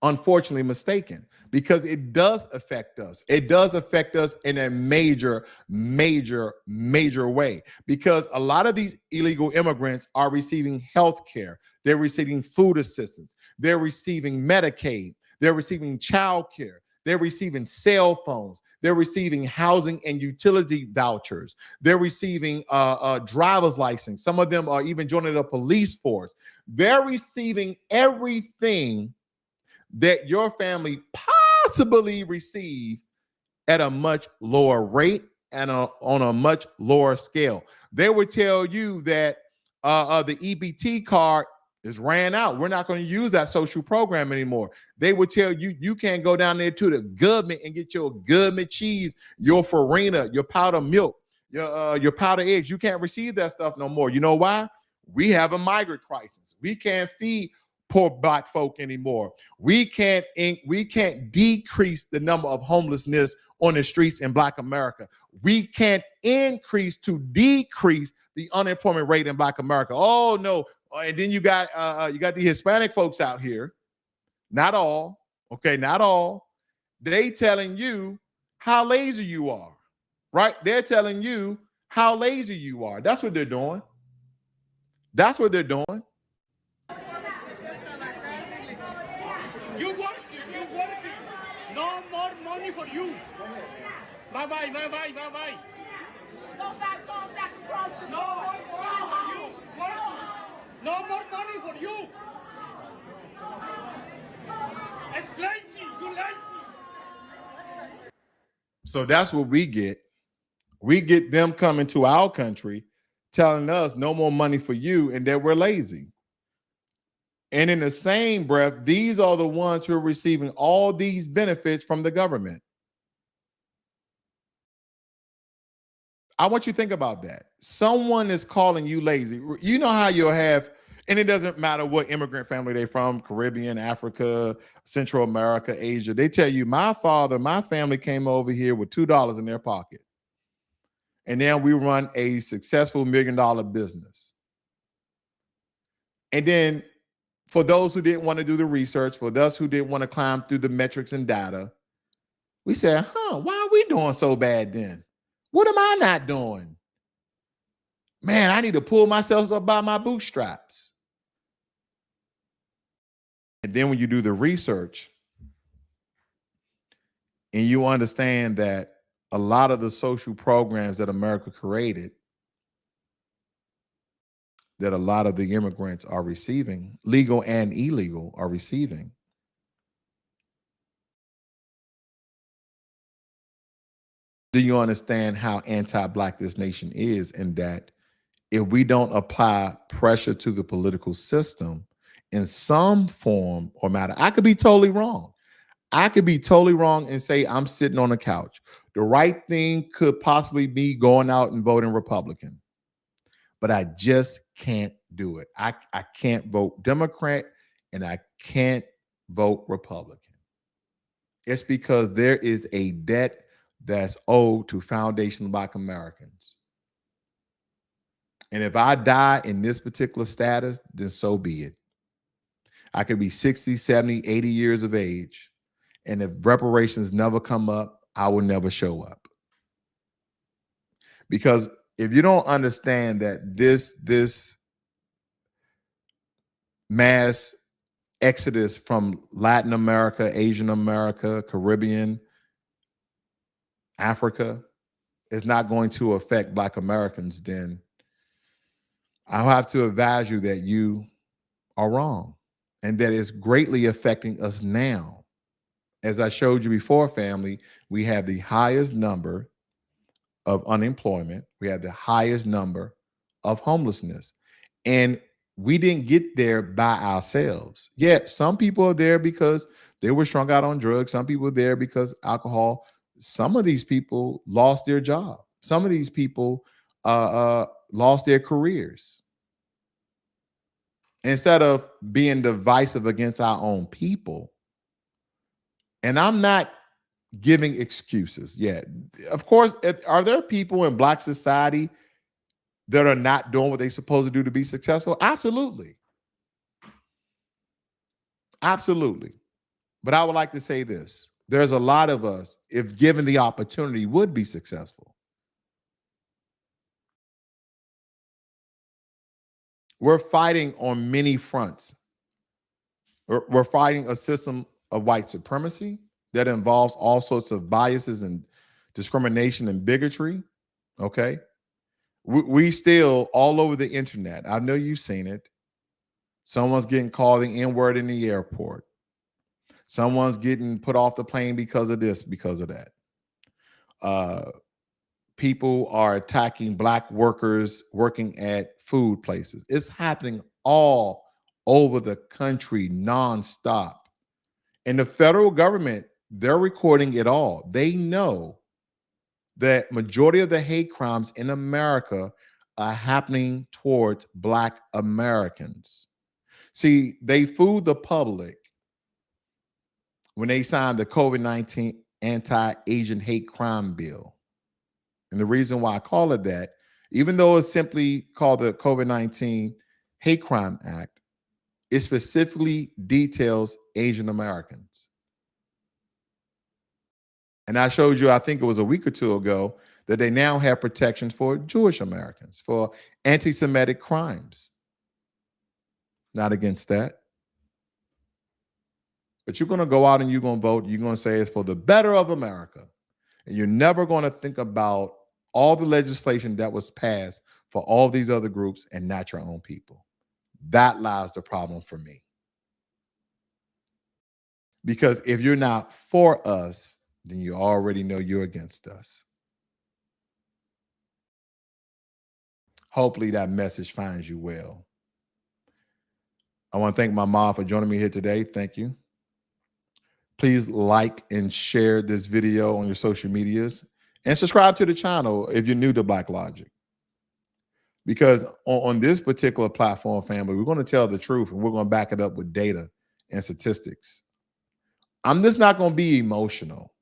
unfortunately mistaken, because it does affect us. It does affect us in a major, major, major way, because a lot of these illegal immigrants are receiving health care. They're receiving food assistance. They're receiving Medicaid. They're receiving child care. They're receiving cell phones. They're receiving housing and utility vouchers. They're receiving a driver's license. Some of them are even joining the police force. They're receiving everything that your family possibly received at a much lower rate and on a much lower scale. They would tell you that the EBT card is ran out. We're not going to use that social program anymore. They would tell you you can't go down there to the government and get your government cheese, your farina, your powdered milk, your powdered eggs. You can't receive that stuff no more. You know why? We have a migrant crisis. We can't feed poor black folk anymore. We can't decrease the number of homelessness on the streets in Black America. We can't increase to decrease the unemployment rate in Black America. Oh no! And then you got the Hispanic folks out here. Not all, okay, not all. They telling you how lazy you are, right? They're telling you how lazy you are. That's what they're doing. That's what they're doing. You working. No more money for you. Bye-bye. Go back across the No more money for you. No more money for you. It's lazy. You lazy. So that's what we get. We get them coming to our country telling us no more money for you and that we're lazy. And in the same breath, these are the ones who are receiving all these benefits from the government. I want you to think about that. Someone is calling you lazy. You know how you'll have, and it doesn't matter what immigrant family they're from, Caribbean, Africa, Central America, Asia. They tell you, my family came over here with $2 in their pocket. And now we run a successful $1 million business. And then for those who didn't want to do the research, for those who didn't want to climb through the metrics and data, we said, why are we doing so bad then? What am I not doing? Man, I need to pull myself up by my bootstraps. And then when you do the research and you understand that a lot of the social programs that America created, that a lot of the immigrants are receiving, legal and illegal, are receiving, do you understand how anti-Black this nation is, and that if we don't apply pressure to the political system in some form or matter, I could be totally wrong. I could be totally wrong and say I'm sitting on the couch. The right thing could possibly be going out and voting Republican, but I just can't do it. I can't vote Democrat and I can't vote Republican. It's because there is a debt that's owed to foundational Black Americans. And if I die in this particular status, then so be it. I could be 60, 70, 80 years of age. And if reparations never come up, I will never show up. Because if you don't understand that this mass exodus from Latin America, Asian America, Caribbean, Africa is not going to affect Black Americans, then I'll have to advise you that you are wrong and that it's greatly affecting us now. As I showed you before, family, we have the highest number of unemployment. We have the highest number of homelessness. And we didn't get there by ourselves. Yeah, some people are there because they were strung out on drugs. Some people are there because alcohol. Some of these people lost their job. Some of these people lost their careers. Instead of being divisive against our own people. And I'm not giving excuses. Yeah, of course, are there people in Black society that are not doing what they're supposed to do to be successful? Absolutely. Absolutely. But I would like to say this. There's a lot of us, if given the opportunity, would be successful. We're fighting on many fronts. We're fighting a system of white supremacy that involves all sorts of biases and discrimination and bigotry. Okay. We still all over the internet. I know you've seen it. Someone's getting called the N-word in the airport. Someone's getting put off the plane because of this, because of that. People are attacking Black workers working at food places. It's happening all over the country nonstop. And the federal government, they're recording it all. They know that majority of the hate crimes in America are happening towards Black Americans. See, they fooled the public when they signed the COVID-19 anti-Asian hate crime bill. And the reason why I call it that, even though it's simply called the COVID-19 Hate Crime Act, it specifically details Asian Americans. And I showed you, I think it was a week or two ago, that they now have protections for Jewish Americans, for anti-Semitic crimes. Not against that. But you're going to go out and you're going to vote. You're going to say it's for the better of America. And you're never going to think about all the legislation that was passed for all these other groups and not your own people. That lies the problem for me. Because if you're not for us, then you already know you're against us. Hopefully that message finds you well. I want to thank my mom for joining me here today. Thank you. Please like and share this video on your social medias and subscribe to the channel if you're new to Blacklogic. Because on this particular platform, family, we're going to tell the truth and we're going to back it up with data and statistics. I'm just not going to be emotional.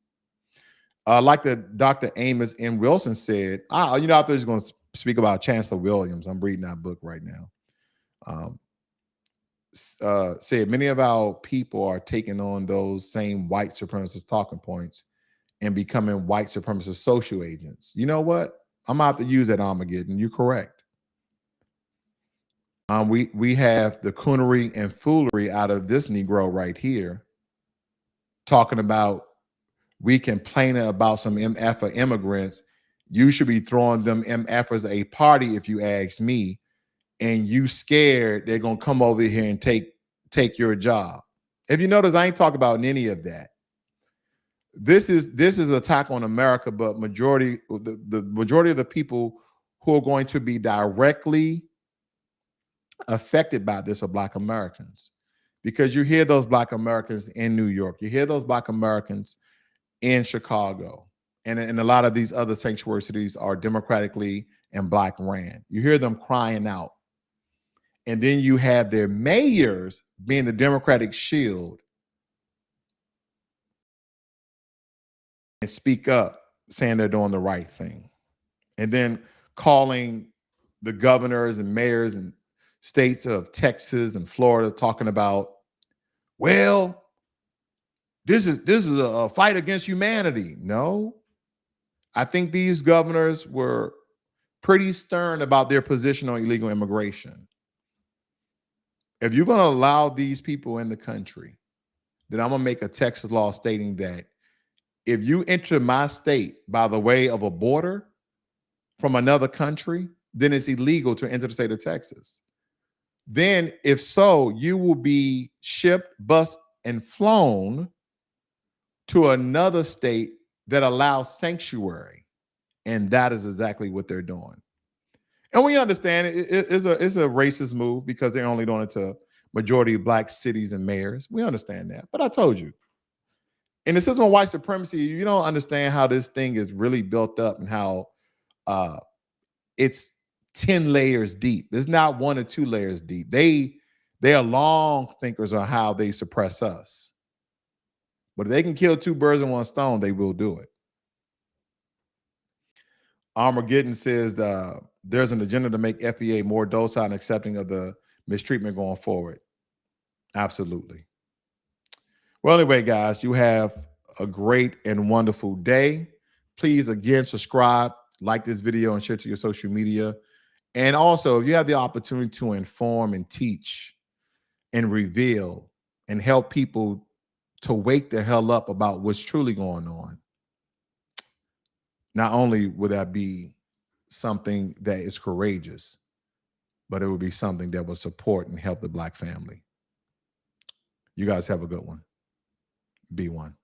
Like the Dr. Amos M. Wilson said, I thought he was going to speak about Chancellor Williams. I'm reading that book right now. Said many of our people are taking on those same white supremacist talking points and becoming white supremacist social agents. You know what? I'm about to use that Armageddon. You're correct. We have the coonery and foolery out of this Negro right here talking about we complaining about some MF immigrants. You should be throwing them MFers a party if you ask me. And you scared they're gonna come over here and take your job. If you notice, I ain't talking about any of that. This is attack on America, but the majority of the people who are going to be directly affected by this are Black Americans. Because you hear those Black Americans in New York, you hear those Black Americans in Chicago, and a lot of these other sanctuary cities are democratically and Black ran. You hear them crying out. And then you have their mayors being the Democratic shield and speak up saying they're doing the right thing. And then calling the governors and mayors and states of Texas and Florida talking about, well, this is a fight against humanity. No, I think these governors were pretty stern about their position on illegal immigration. If you're going to allow these people in the country, then I'm going to make a Texas law stating that if you enter my state by the way of a border from another country, then it's illegal to enter the state of Texas. Then, if so, you will be shipped, bused, and flown to another state that allows sanctuary. And that is exactly what they're doing. And we understand it's a racist move because they're only doing it to majority of Black cities and mayors. We understand that. But I told you, in the system of white supremacy, you don't understand how this thing is really built up and how it's 10 layers deep. It's not 1 or 2 layers deep. They are long thinkers on how they suppress us. But if they can kill 2 birds in 1 stone, they will do it. Armageddon says there's an agenda to make FBA more docile and accepting of the mistreatment going forward. Absolutely. Well, anyway, guys, you have a great and wonderful day. Please, again, subscribe, like this video, and share it to your social media. And also, if you have the opportunity to inform and teach and reveal and help people to wake the hell up about what's truly going on, not only would that be something that is courageous, but it would be something that will support and help the Black family. You guys have a good one. Be one.